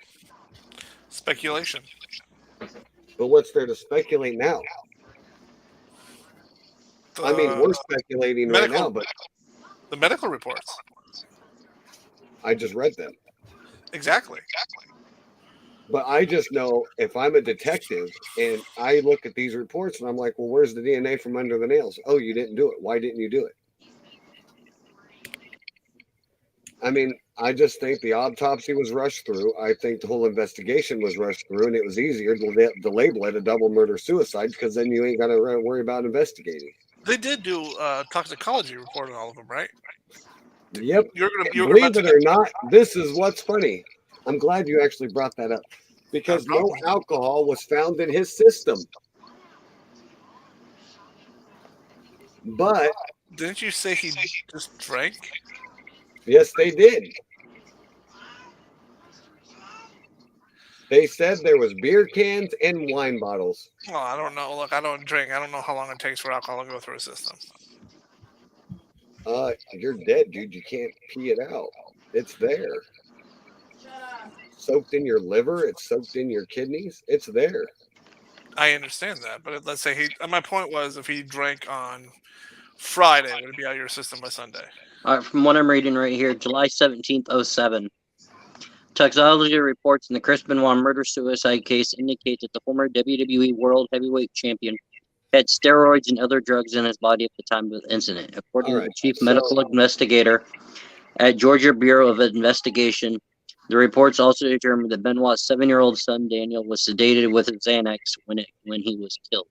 Speculation. But what's there to speculate now? I mean, we're speculating right now, but the medical reports. I just read them. Exactly. But I just know if I'm a detective and I look at these reports and I'm like, well, where's the DNA from under the nails? Oh, you didn't do it. Why didn't you do it? I mean, I just think the autopsy was rushed through. I think the whole investigation was rushed through, and it was easier to label it a double murder suicide because then you ain't got to worry about investigating. They did do toxicology report on all of them, right? Yep. You're Believe it or not, this is what's funny. I'm glad you actually brought that up because no alcohol was found in his system. But didn't you say he just drank? Yes, they did. They said there was beer cans and wine bottles. Well, I don't know. Look, I don't drink. I don't know how long it takes for alcohol to go through a system. You're dead, dude. You can't pee it out. It's there. Soaked in your liver. It's soaked in your kidneys. It's there. I understand that, but let's say my point was, if he drank on Friday, would it be out of your system by Sunday? All right, from what I'm reading right here, July 17th, 07. Toxicology reports in the Chris Benoit murder-suicide case indicate that the former WWE World Heavyweight Champion had steroids and other drugs in his body at the time of the incident. According to the chief medical investigator at Georgia Bureau of Investigation, the reports also determined that Benoit's 7-year-old son Daniel was sedated with Xanax when he was killed.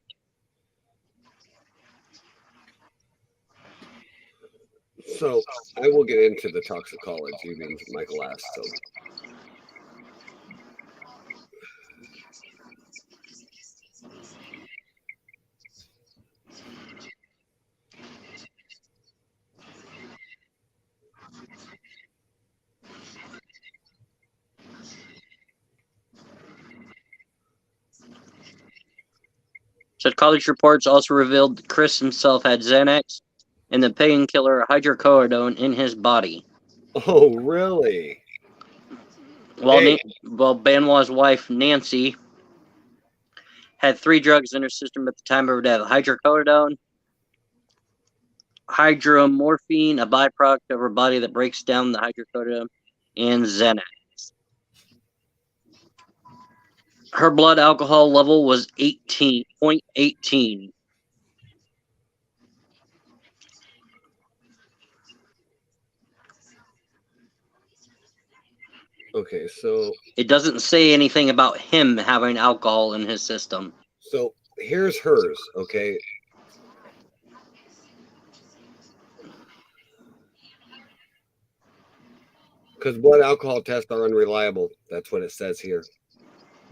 So I will get into the toxicology, means Michael asked. So. College reports also revealed that Chris himself had Xanax and the painkiller hydrocodone in his body. Oh, really? While Benoit's wife, Nancy, had 3 drugs in her system at the time of her death: hydrocodone, hydromorphine, a byproduct of her body that breaks down the hydrocodone, and Xanax. Her blood alcohol level was 18.18. Okay, so it doesn't say anything about him having alcohol in his system. So here's hers, okay? Because blood alcohol tests are unreliable. That's what it says here,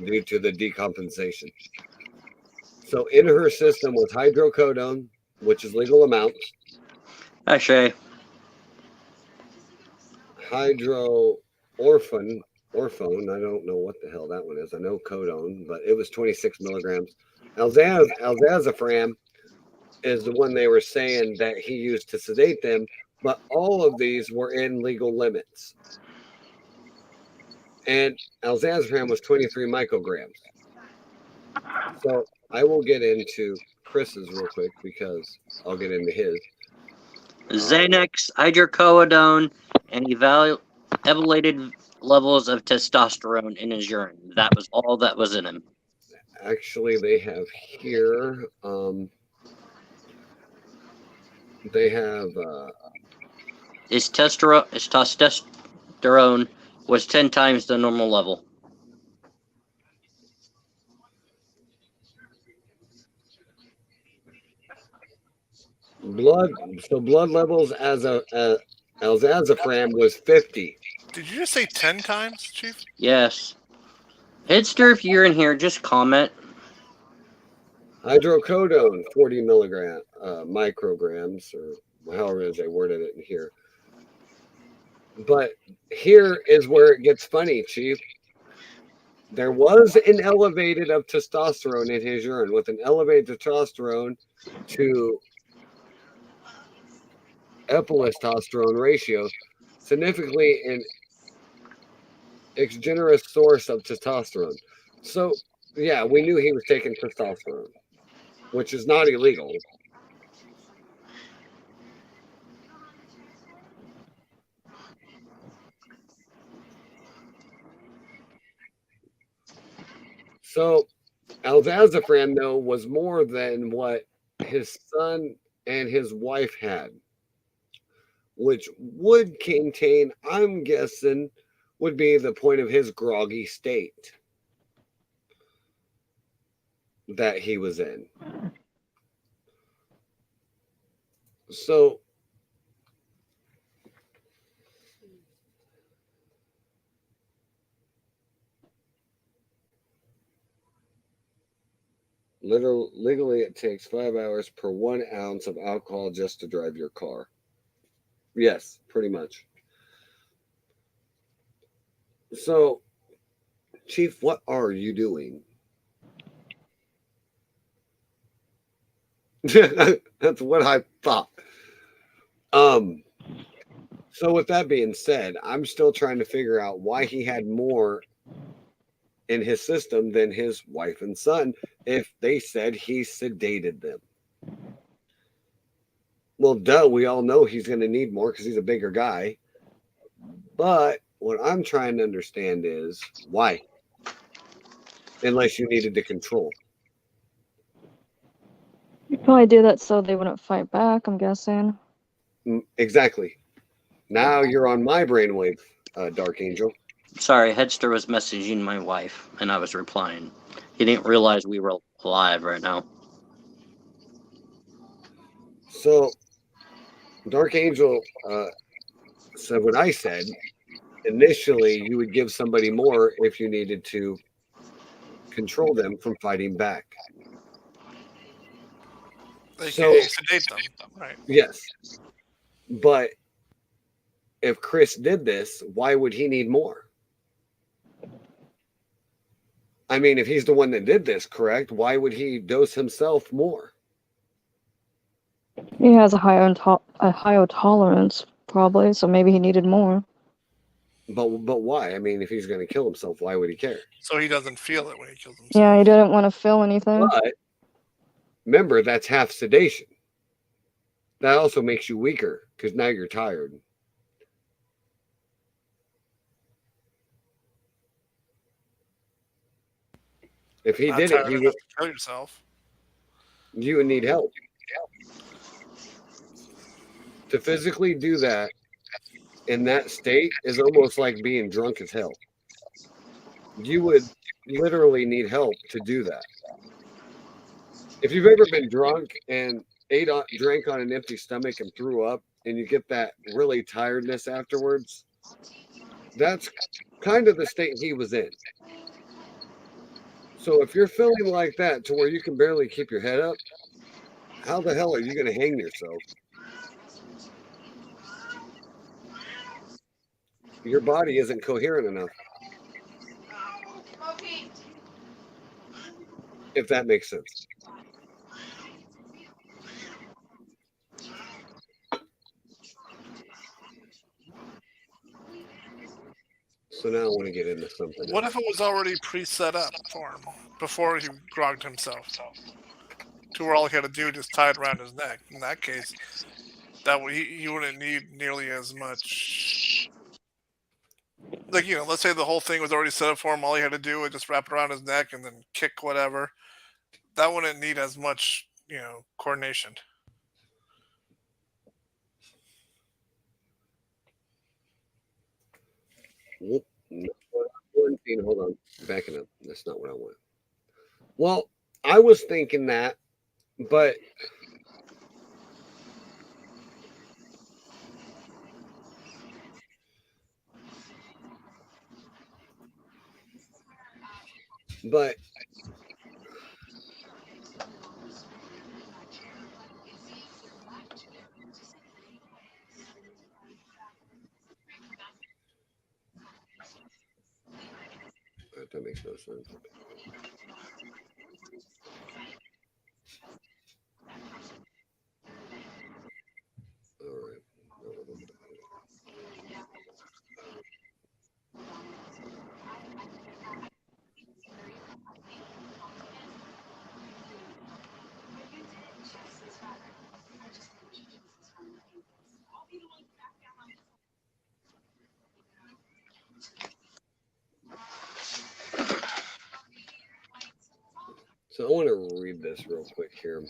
due to the decompensation. So in her system was hydrocodone, which is legal amounts. Actually, hydroorphone, I don't know what the hell that one is. I know codone, but it was 26 milligrams. Alzazafram is the one they were saying that he used to sedate them, but all of these were in legal limits. And alzazafram was 23 micrograms. So I will get into Chris's real quick because I'll get into his. Xanax, hydrocodone, and elevated levels of testosterone in his urine. That was all that was in him. Actually, they have here, they have... His testosterone was 10 times the normal level. Blood levels as alzazafram was 50. Did you just say 10 times, Chief? Yes. Hidster, if you're in here, just comment. Hydrocodone, 40 micrograms, or however it is they worded it in here. But here is where it gets funny, Chief. There was an elevated of testosterone in his urine, with an elevated testosterone to epilotestosterone ratio, significantly an exogenous source of testosterone. So, yeah, we knew he was taking testosterone, which is not illegal. So, alzazafram, though, was more than what his son and his wife had, which would contain, I'm guessing, would be the point of his groggy state that he was in. So, legally, it takes 5 hours per 1 ounce of alcohol just to drive your car. Yes, pretty much. So, Chief, what are you doing? That's what I thought. So with that being said, I'm still trying to figure out why he had more in his system than his wife and son if they said he sedated them. Well, duh, we all know he's going to need more because he's a bigger guy. But what I'm trying to understand is why? Unless you needed to control. You probably do that so they wouldn't fight back, I'm guessing. Exactly. Now you're on my brainwave, Dark Angel. Sorry, Headster was messaging my wife, and I was replying. He didn't realize we were live right now. So, Dark Angel said what I said. Initially, you would give somebody more if you needed to control them from fighting back. AKA sedate them, right? Yes. But if Chris did this, why would he need more? I mean, if he's the one that did this, correct? Why would he dose himself more? He has a higher tolerance, probably, so maybe he needed more. But why? I mean, if he's going to kill himself, why would he care? So he doesn't feel it when he kills himself. Yeah, he didn't want to feel anything. But remember, that's half sedation. That also makes you weaker because now you're tired. If he did it, You would kill yourself. You would need help. To physically do that in that state is almost like being drunk as hell. You would literally need help to do that. If you've ever been drunk and drank on an empty stomach and threw up, and you get that really tiredness afterwards, that's kind of the state he was in. So if you're feeling like that to where you can barely keep your head up, how the hell are you going to hang yourself? Your body isn't coherent enough. If that makes sense. So now I want to get into something. What if it was already pre-set up for him before he grogged himself? To where all he had to do was just tie it around his neck. In that case, that way he wouldn't need nearly as much. Like, you know, let's say the whole thing was already set up for him. All he had to do was just wrap it around his neck and then kick whatever. That wouldn't need as much, you know, coordination. Hold on, backing up. That's not what I want. Well, I was thinking that, but that makes no sense. All right. So I want to read this real quick here.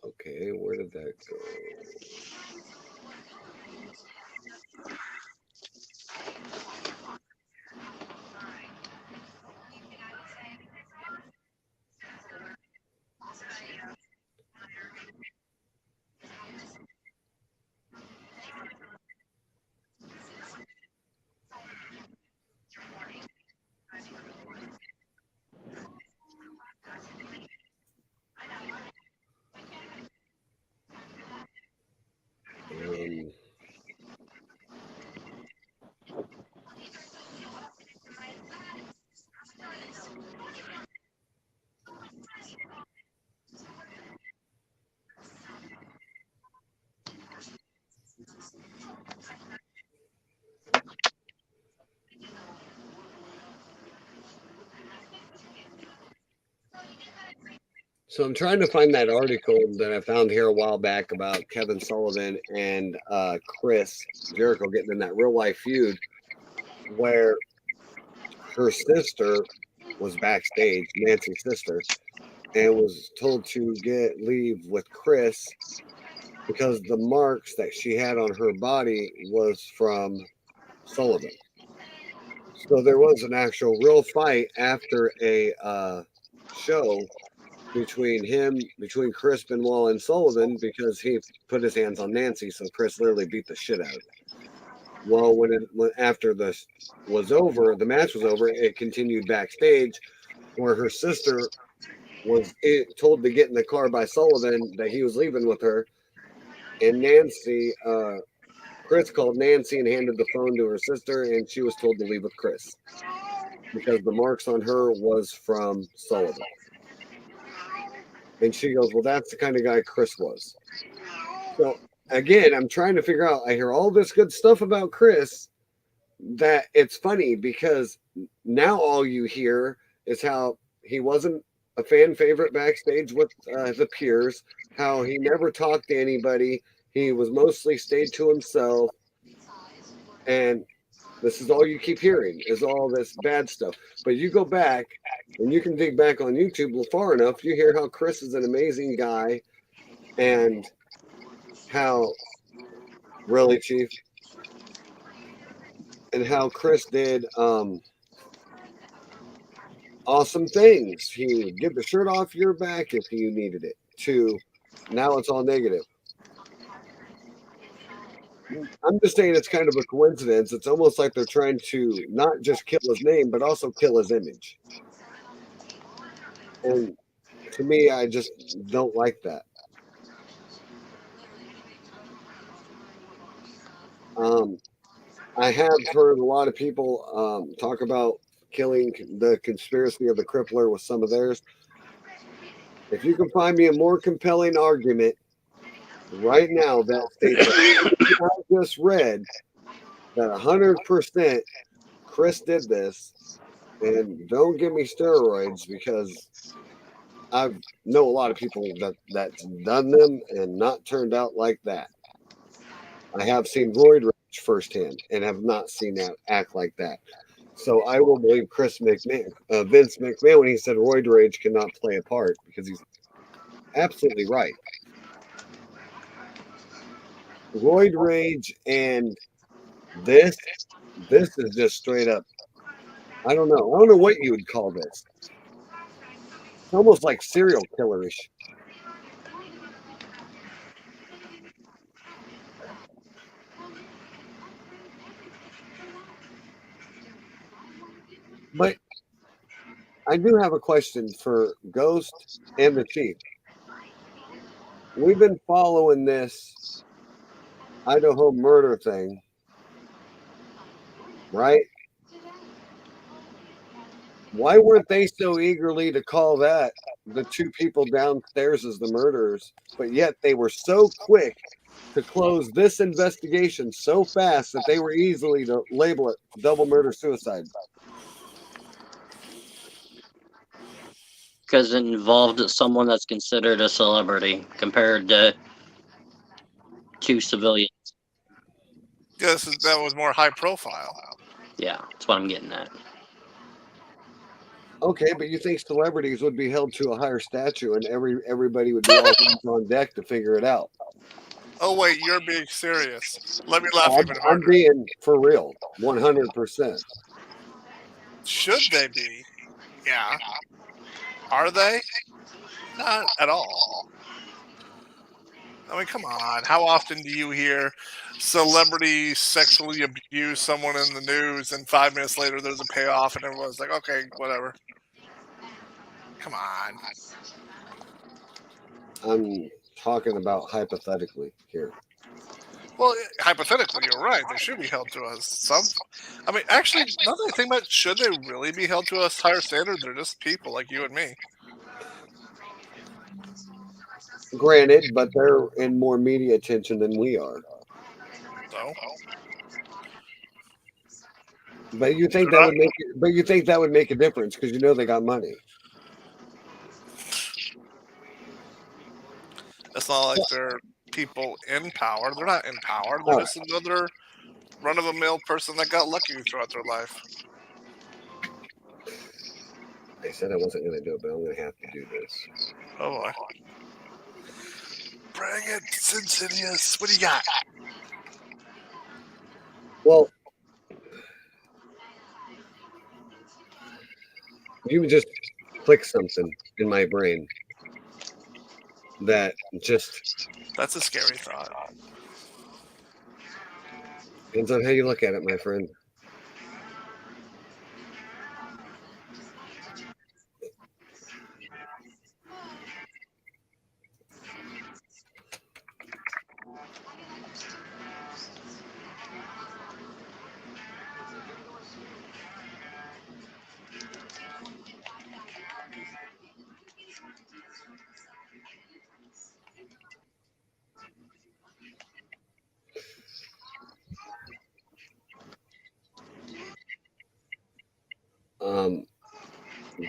Okay, where did that go? So I'm trying to find that article that I found here a while back about Kevin Sullivan and Chris Jericho getting in that real life feud where her sister was backstage, Nancy's sister, and was told to leave with Chris because the marks that she had on her body was from Sullivan. So there was an actual real fight after a show between Chris Benoit and Sullivan because he put his hands on Nancy, so Chris literally beat the shit out of him. Well, after the match was over, it continued backstage where her sister was told to get in the car by Sullivan that he was leaving with her, and Chris called Nancy and handed the phone to her sister, and she was told to leave with Chris because the marks on her was from Sullivan. And she goes, well, that's the kind of guy Chris was. So again, I'm trying to figure out, I hear all this good stuff about Chris that it's funny because now all you hear is how he wasn't a fan favorite backstage with the peers, how he never talked to anybody. He was mostly stayed to himself. And this is all you keep hearing is all this bad stuff. But you go back and you can dig back on YouTube far enough, you hear how Chris is an amazing guy and how, really, Chief? And how Chris did awesome things. He would give the shirt off your back if you needed it, to now it's all negative. I'm just saying it's kind of a coincidence. It's almost like they're trying to not just kill his name, but also kill his image. And to me, I just don't like that. I have heard a lot of people talk about killing the conspiracy of the Crippler with some of theirs. If you can find me a more compelling argument right now that states that I just read that 100% Chris did this, and don't give me steroids because I know a lot of people that's done them and not turned out like that. I have seen roid rage firsthand and have not seen that act like that. So I will believe Vince McMahon when he said roid rage cannot play a part because he's absolutely right. Roid rage and this is just straight up. I don't know. I don't know what you would call this. It's almost like serial killerish. But I do have a question for Ghost and the Chief. We've been following this Idaho murder thing, right? Why weren't they so eagerly to call that the two people downstairs as the murderers, but yet they were so quick to close this investigation so fast that they were easily to label it double murder suicide? Because it involved someone that's considered a celebrity compared to two civilians. Yes, that was more high profile. Yeah, that's what I'm getting at. Okay, but you think celebrities would be held to a higher statue and everybody would be all hands on deck to figure it out? Oh wait, you're being serious. Let me laugh even I'm harder. being for real, 100%. Should they be? Yeah. Are they? Not at all. I mean, come on. How often do you hear celebrities sexually abuse someone in the news and 5 minutes later there's a payoff and everyone's like, okay, whatever. Come on. I'm talking about hypothetically here. Well, hypothetically, you're right. They should be held to I mean, actually, now that I think about it, should they really be held to a higher standard? They're just people like you and me. Granted, but they're in more media attention than we are. So, But you think that would make a difference because you know they got money. It's not like they're people in power. They're not in power. They're just another run-of-the-mill person that got lucky throughout their life. I said I wasn't going to do it, but I'm going to have to do this. Oh boy. Bring it, Insidious. What do you got? Well, you just click something in my brain that just That's a scary thought. depends on how you look at it, my friend.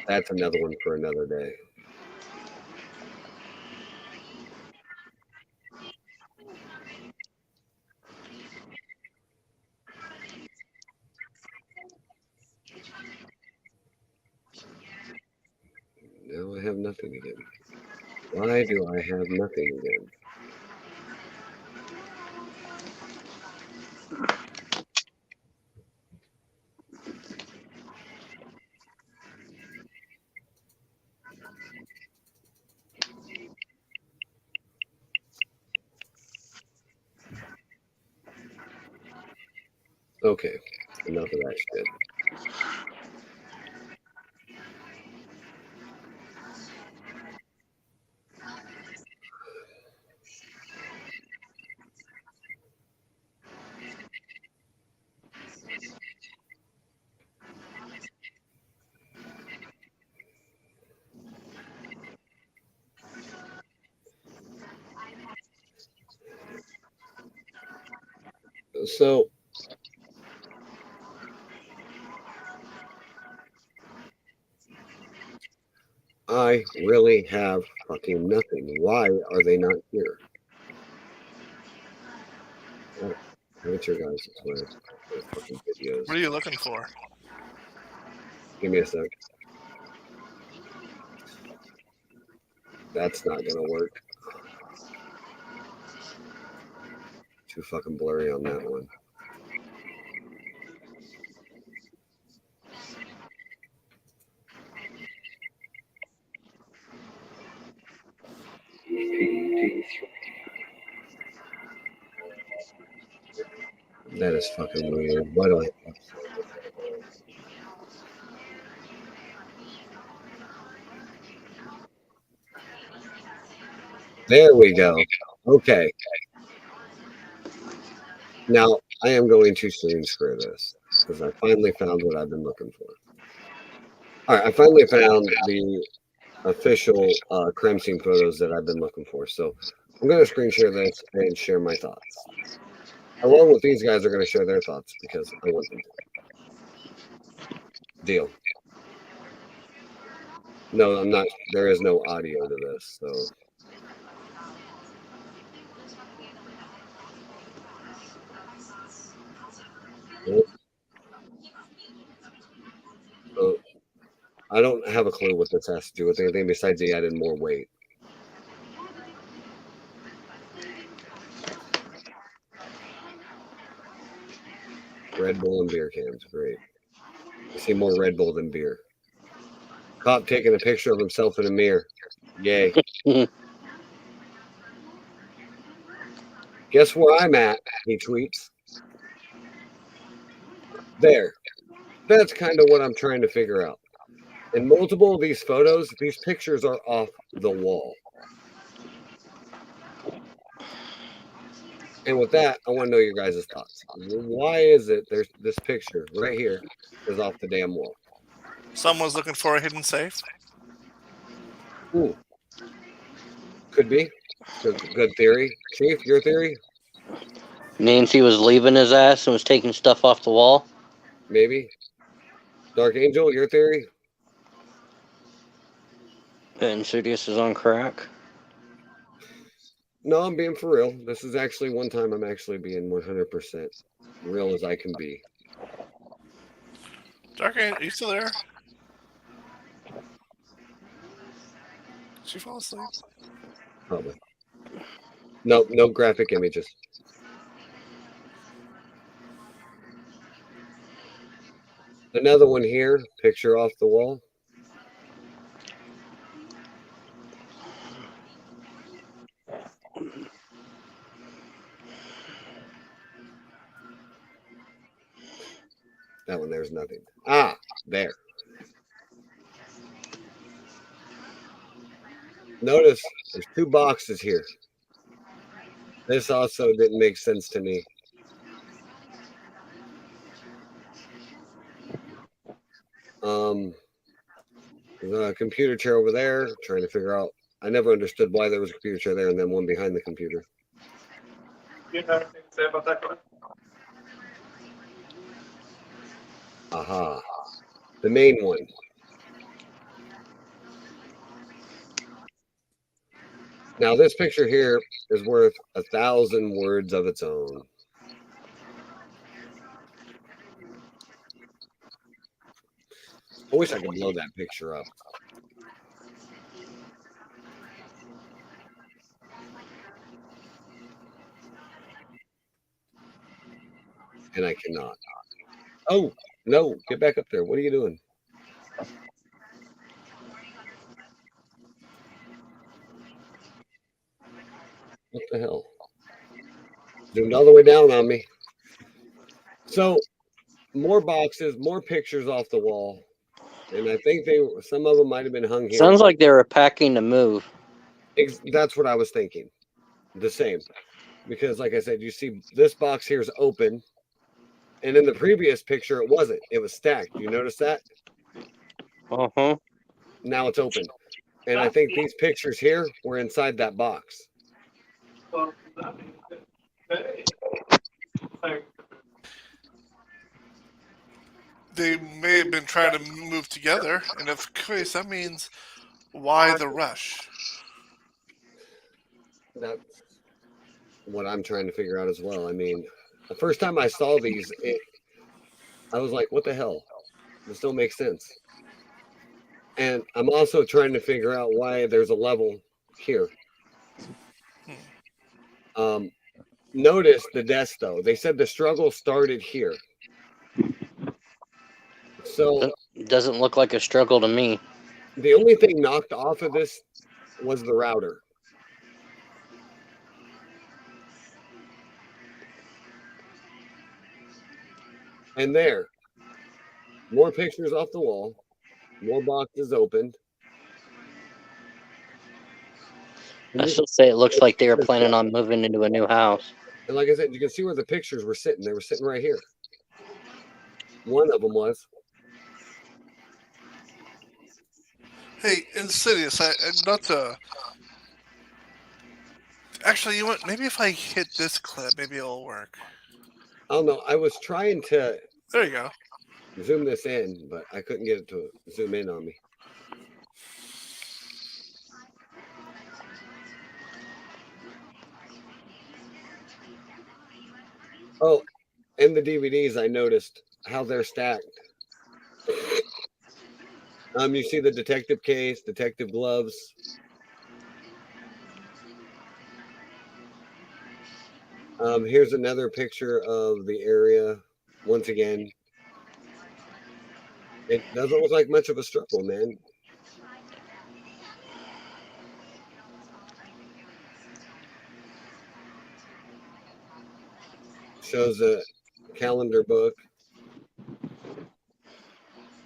That's another one for another day. Now I have nothing again. Why do I have nothing again? Okay, enough of that shit. So, I really have fucking nothing. Why are they not here? Oh, what's your guys' way? Those fucking videos. What are you looking for? Give me a sec. That's not gonna work. Too fucking blurry on that one. That is fucking weird. Why do I? There we go. Okay. Now I am going to screen share this because I finally found what I've been looking for. All right, I finally found the official crime scene photos that I've been looking for. So I'm going to screen share this and share my thoughts. Along with these guys are going to share their thoughts because I want them to. Deal. No, I'm not. There is no audio to this, so. I don't have a clue what this has to do with anything besides he added more weight. Red Bull and beer cans, great. I see more Red Bull than beer. Cop taking a picture of himself in a mirror. Yay. Guess where I'm at, he tweets. There. That's kind of what I'm trying to figure out. In multiple of these photos, these pictures are off the wall. And with that, I want to know your guys' thoughts. Why is it there's this picture right here is off the damn wall? Someone's looking for a hidden safe. Ooh. Could be. Good theory. Chief, your theory? Nancy was leaving his ass and was taking stuff off the wall. Maybe. Dark Angel, your theory? And Insidious is on crack. No, I'm being for real. This is actually one time I'm actually being 100% real as I can be. Dark, are you still there? Did she fall asleep? Probably. No graphic images. Another one here, picture off the wall. That one there's nothing. Ah, there. Notice there's two boxes here. This also didn't make sense to me. There's a computer chair over there, trying to figure out. I never understood why there was a computer chair there and then one behind the computer. You have anything to say about that, Glenn? Aha. The main one. Now this picture here is worth 1,000 words of its own. I wish I could blow that picture up. And I cannot. Oh, no, get back up there. What are you doing? What the hell? Zoomed all the way down on me. So, more boxes, more pictures off the wall. And I think some of them might have been hung here. Sounds like they were packing to move. That's what I was thinking. The same. Because, like I said, you see this box here is open. And in the previous picture, it wasn't. It was stacked. You notice that? Uh-huh. Now it's open. And I think these pictures here were inside that box. Well, that means that They may have been trying to move together, and if case, that means why the rush? That's what I'm trying to figure out as well. I mean, the first time I saw these, I was like, what the hell? This don't make sense. And I'm also trying to figure out why there's a level here. Notice the desk, though. They said the struggle started here. So It doesn't look like a struggle to me. the only thing knocked off of this was the router. And there, more pictures off the wall, more boxes opened. I still say it looks like they were planning on moving into a new house. And like I said, you can see where the pictures were sitting. They were sitting right here. One of them was. Hey, Insidious, not to. Actually, you know what? Maybe if I hit this clip, maybe it'll work. I don't know. I was trying to There you go. zoom this in, but I couldn't get it to zoom in on me. Oh, in the DVDs, I noticed how they're stacked. You see the detective case, detective gloves. Here's another picture of the area. Once again, it doesn't look like much of a struggle, man. Shows a calendar book.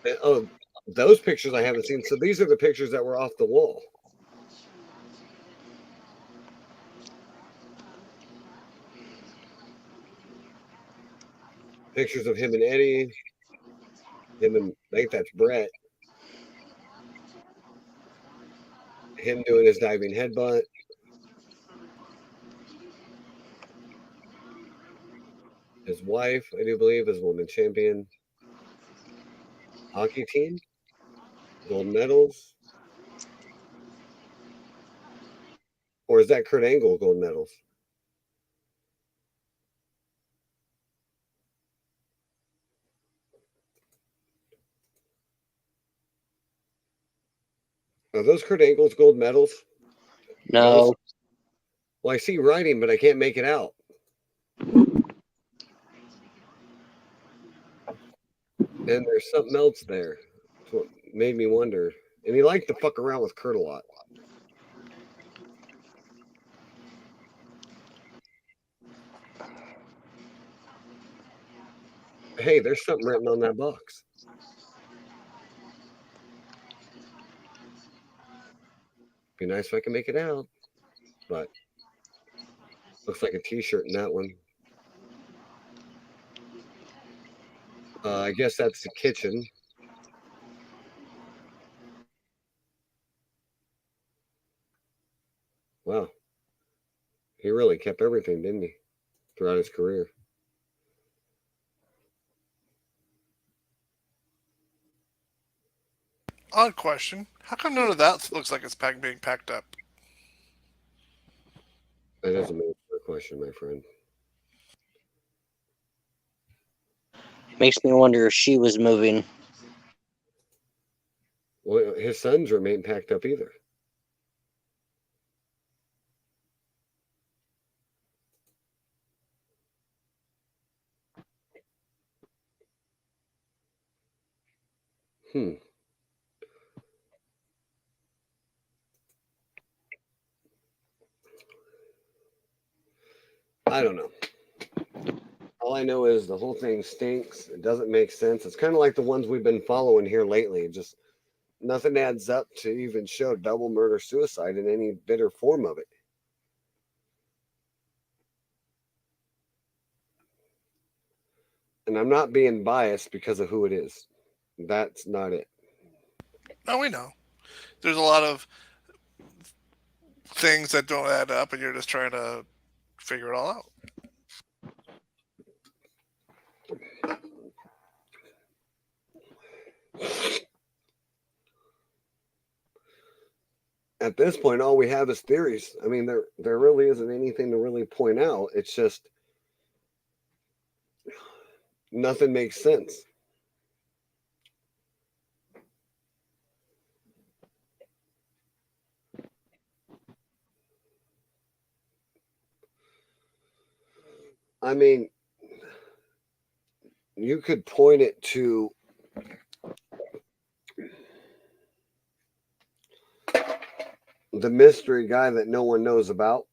And, oh, those pictures I haven't seen. So these are the pictures that were off the wall. Pictures of him and Eddie. Him and I think that's Brett. Him doing his diving headbutt. His wife, I do believe, is woman champion. Hockey team. Gold medals. Or is that Kurt Angle gold medals? Are those Kurt Angle's gold medals? No. Well, I see writing, but I can't make it out. And there's something else there. That's what made me wonder. And he liked to fuck around with Kurt a lot. Hey, there's something written on that box. Be nice if I can make it out. But looks like a t-shirt in that one. I guess that's the kitchen. Wow. He really kept everything, didn't he? Throughout his career. Odd question. How come none of that looks like it's being packed up? That is a major question, my friend. Makes me wonder if she was moving. Well, his sons remain packed up either. I don't know. All I know is the whole thing stinks. It doesn't make sense. It's kind of like the ones we've been following here lately. Just nothing adds up to even show double murder suicide in any bitter form of it. And I'm not being biased because of who it is. That's not it. No, we know. There's a lot of things that don't add up, and you're just trying to figure it all out. At this point, all we have is theories. I mean, there really isn't anything to really point out. It's just nothing makes sense. I mean, you could point it to the mystery guy that no one knows about,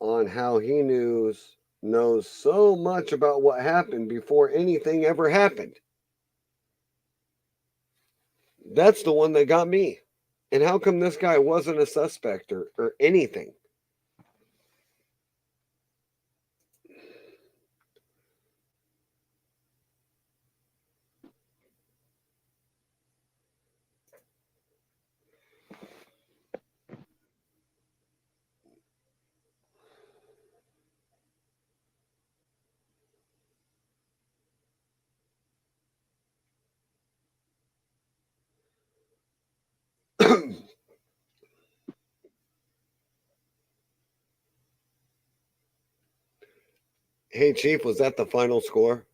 on how he knows so much about what happened before anything ever happened. That's the one that got me. And how come this guy wasn't a suspect or anything? Hey, Chief, was that the final score?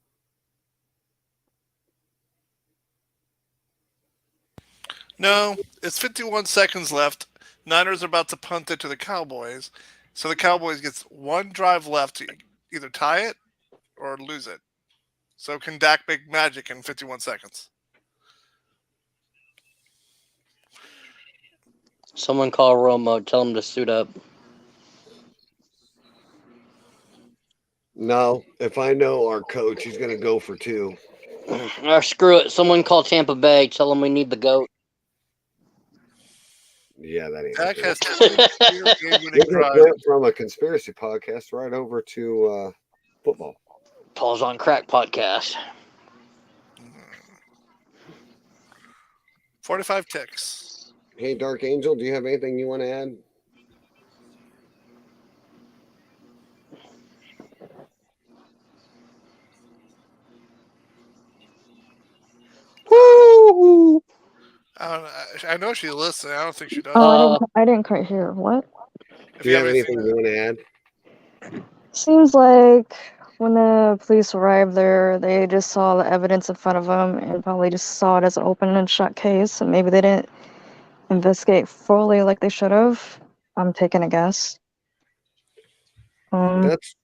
No, it's 51 seconds left. Niners are about to punt it to the Cowboys. So the Cowboys gets one drive left to either tie it or lose it. So can Dak make magic in 51 seconds? Someone call Romo. Tell him to suit up. No, if I know our coach, he's going to go for two. Or screw it. Someone call Tampa Bay. Tell them we need the GOAT. Yeah, that ain't Dak good. has two game-winning We just drives. went from a conspiracy podcast right over to football. Paul's on Crack podcast. 45 ticks. Hey, Dark Angel, do you have anything you want to add? Woo! I know she listens. I don't think she does. Oh, I didn't quite hear. What? If Do you have anything you want to add? Seems like when the police arrived there, they just saw the evidence in front of them and probably just saw it as an open and shut case, and maybe they didn't investigate fully like they should have. I'm taking a guess. That's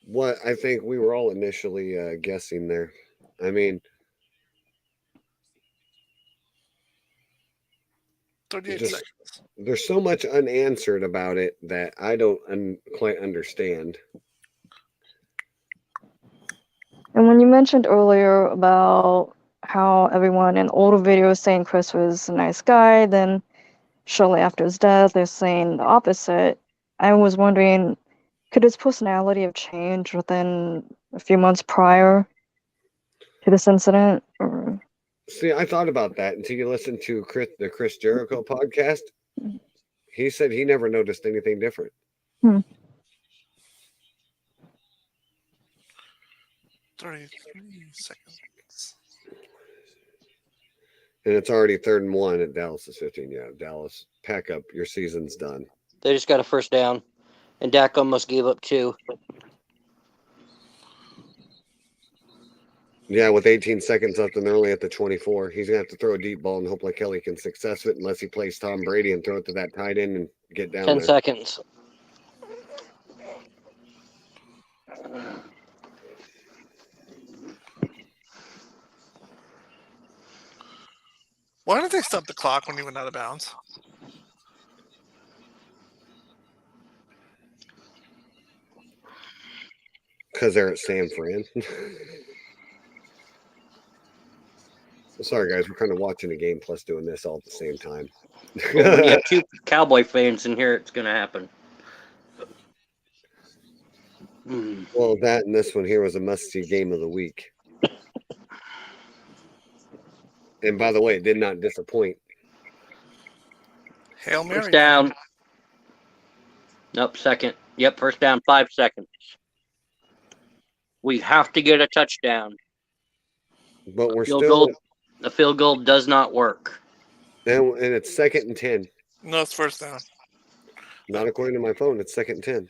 what I think we were all initially guessing there. I mean, 38 just seconds. there's so much unanswered about it that I don't quite understand. And when you mentioned earlier about how everyone in older videos saying Chris was a nice guy, then shortly after his death, they're saying the opposite. I was wondering, could his personality have changed within a few months prior to this incident? Or... See, I thought about that until you listened to the Chris Jericho podcast. He said he never noticed anything different. 33 seconds. And it's already 3rd and 1 at Dallas is 15. Yeah, Dallas, pack up. Your season's done. They just got a first down, and Dak almost gave up 2. Yeah, with 18 seconds left and they're only at the 24. He's going to have to throw a deep ball and hope like Kelly can success it unless he plays Tom Brady and throw it to that tight end and get down 10 there. seconds. Why did they stop the clock when he went out of bounds? Because they're at San Fran. Sorry, guys. We're kind of watching a game plus doing this all at the same time. Well, when you have 2 Cowboy fans in here, it's going to happen. Well, that and this one here was a must-see game of the week. And by the way, it did not disappoint. Hail Mary. First down. Nope, second. Yep, first down, 5 seconds. We have to get a touchdown. But we're Field still... goal. The field goal does not work. And it's 2nd and 10. No, it's first down. Not according to my phone. It's 2nd and 10.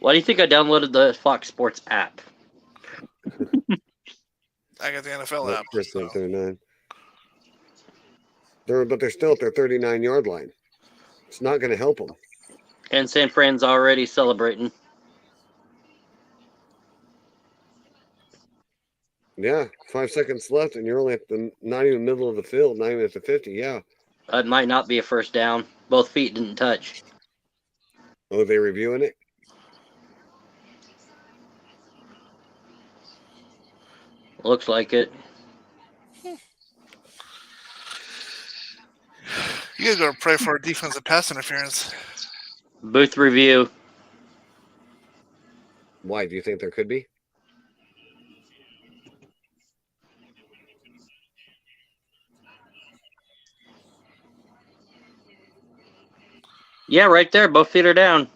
Why do you think I downloaded the Fox Sports app? I got the NFL app. First So. and 39. But they're still at their 39-yard line. It's not going to help them. And San Fran's already celebrating. Yeah, 5 seconds left, and you're only at the not even middle of the field, not even at the 50. Yeah. That might not be a first down. Both feet didn't touch. Oh, are they reviewing it? Looks like it. You guys gotta pray for defensive pass interference. Booth review. Why? Do you think there could be? Yeah, right there. Both feet are down.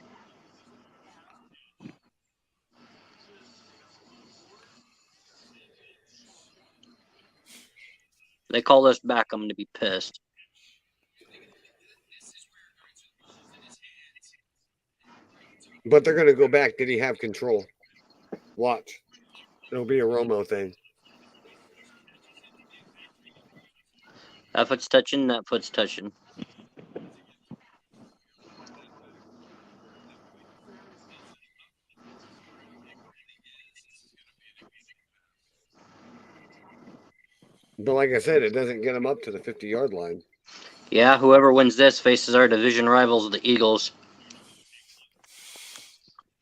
They call this back. I'm going to be pissed. But they're going to go back. Did he have control? Watch. It'll be a Romo thing. That foot's touching. That foot's touching. But like I said, it doesn't get them up to the 50-yard line. Yeah, whoever wins this faces our division rivals, the Eagles.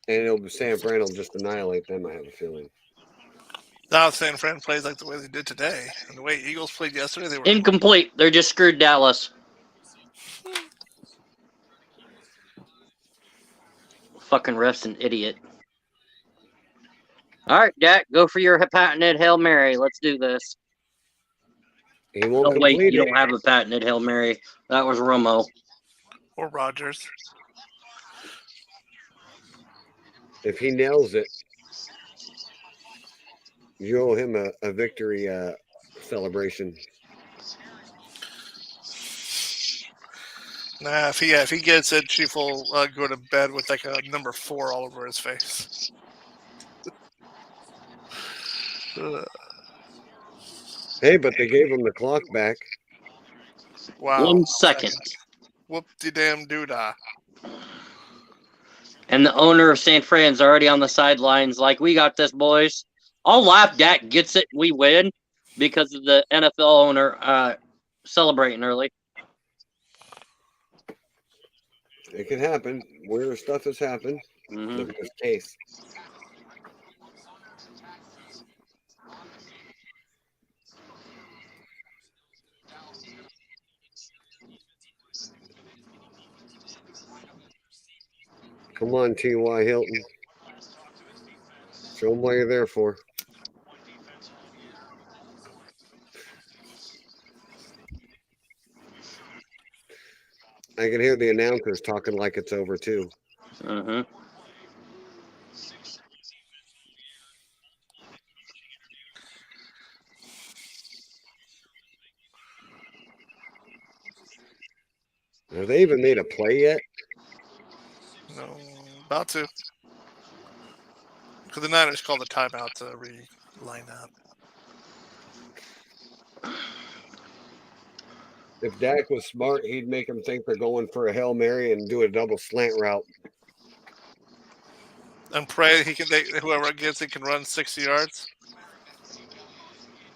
And San Fran will just annihilate them, I have a feeling. Now San Fran plays like the way they did today. And the way Eagles played yesterday, they were... Incomplete. They're just screwed Dallas. Fucking ref's an idiot. All right, Dak, go for your patented Hail Mary. Let's do this. He won't Oh, wait, complete you it. don't have a patented Hail Mary. That was Romo. Or Rodgers. If he nails it, you owe him a victory celebration. Nah, if he gets it, Chief will go to bed with like a number 4 all over his face. Hey, but they gave him the clock back. Wow. 1 second. Whoop-de-damn doodah. And the owner of San Fran's already on the sidelines like, we got this, boys. I'll laugh. Dak gets it. We win because of the NFL owner celebrating early. It can happen. Weird stuff has happened. Mm-hmm. Look at this case. Come on, T.Y. Hilton. Show them what you're there for. I can hear the announcers talking like it's over, too. Mm-hmm. Have they even made a play yet? No, about to. Because the Niners called a timeout to re-line up. If Dak was smart, he'd make them think they're going for a Hail Mary and do a double slant route. And pray whoever gets it can run 60 yards.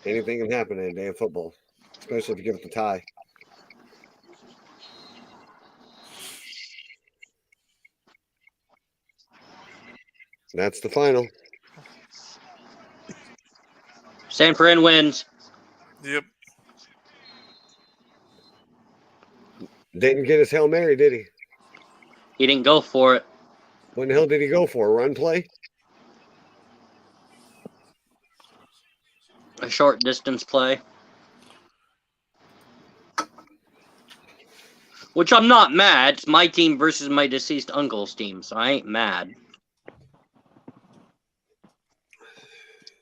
Anything can happen in a day of football, especially if you give it the tie. That's the final. San Fran wins. Yep. Didn't get his Hail Mary, did he? He didn't go for it. What the hell did he go for? A run play? A short distance play. Which I'm not mad. It's my team versus my deceased uncle's team, so I ain't mad.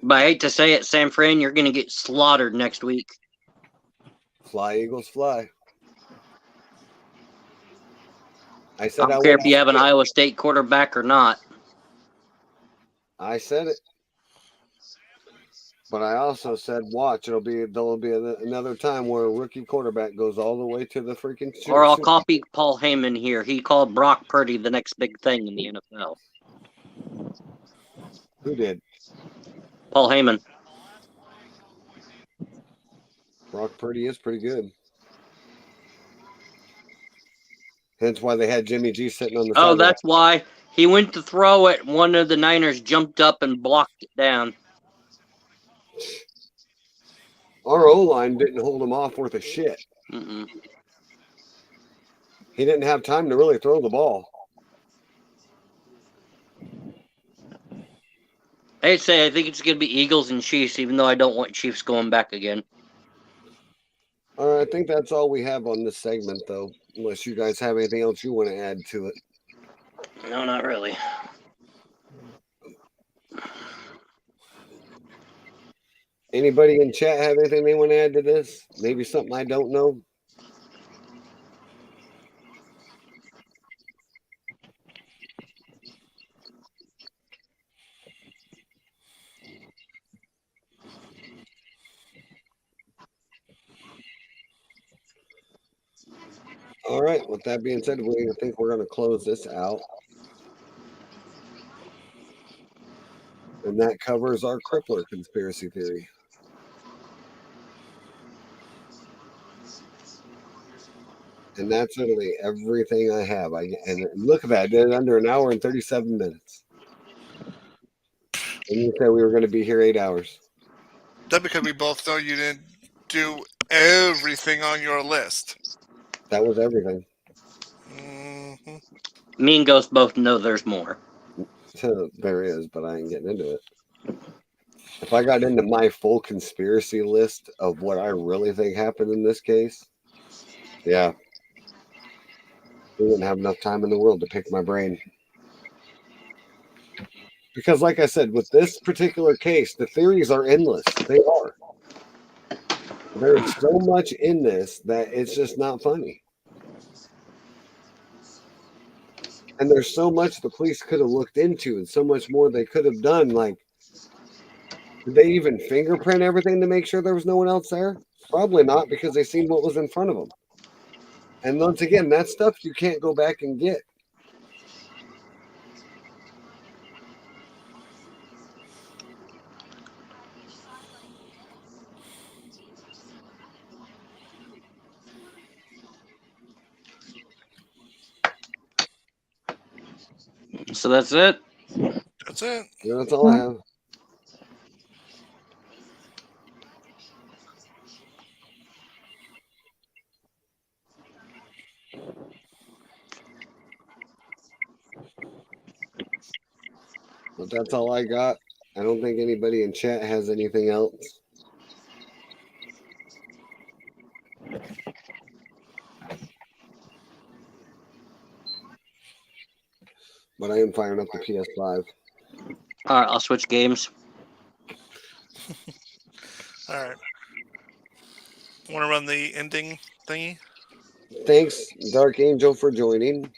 But I hate to say it, San Fran, you're going to get slaughtered next week. Fly, Eagles, fly. I I said don't care if you have an Iowa State quarterback or not. I said it. But I also said, watch, there'll be another time where a rookie quarterback goes all the way to the freaking Or I'll copy Paul Heyman here. He called Brock Purdy the next big thing in the NFL. Who did? Paul Heyman. Brock Purdy is pretty good. Hence why they had Jimmy G sitting on the Oh, sideline. that's why. He went to throw it. One of the Niners jumped up and blocked it down. Our O-line didn't hold him off worth a shit. Mm-mm. He didn't have time to really throw the ball. I'd say I think it's going to be Eagles and Chiefs, even though I don't want Chiefs going back again. All right, I think that's all we have on this segment, though, unless you guys have anything else you want to add to it. No, not really. Anybody in chat have anything they want to add to this? Maybe something I don't know? All right, with that being said, I think we're going to close this out. And that covers our Crippler conspiracy theory. And that's literally everything I have. And look at that. I did it under an hour and 37 minutes. And you said we were going to be here 8 hours. That's because we both know you didn't do everything on your list. That was everything. Mm-hmm. Me and Ghost both know there's more. There is, but I ain't getting into it. If I got into my full conspiracy list of what I really think happened in this case, yeah, we wouldn't have enough time in the world to pick my brain. Because like I said, with this particular case, the theories are endless. They are. There's so much in this that it's just not funny. And there's so much the police could have looked into and so much more they could have done. Like, did they even fingerprint everything to make sure there was no one else there? Probably not, because they seen what was in front of them. And once again, that stuff you can't go back and get. So that's it. That's it. You know, that's all I have. But that's all I got. I don't think anybody in chat has anything else. But I am firing up the PS5. All right, I'll switch games. All right. Want to run the ending thingy? Thanks, Dark Angel, for joining.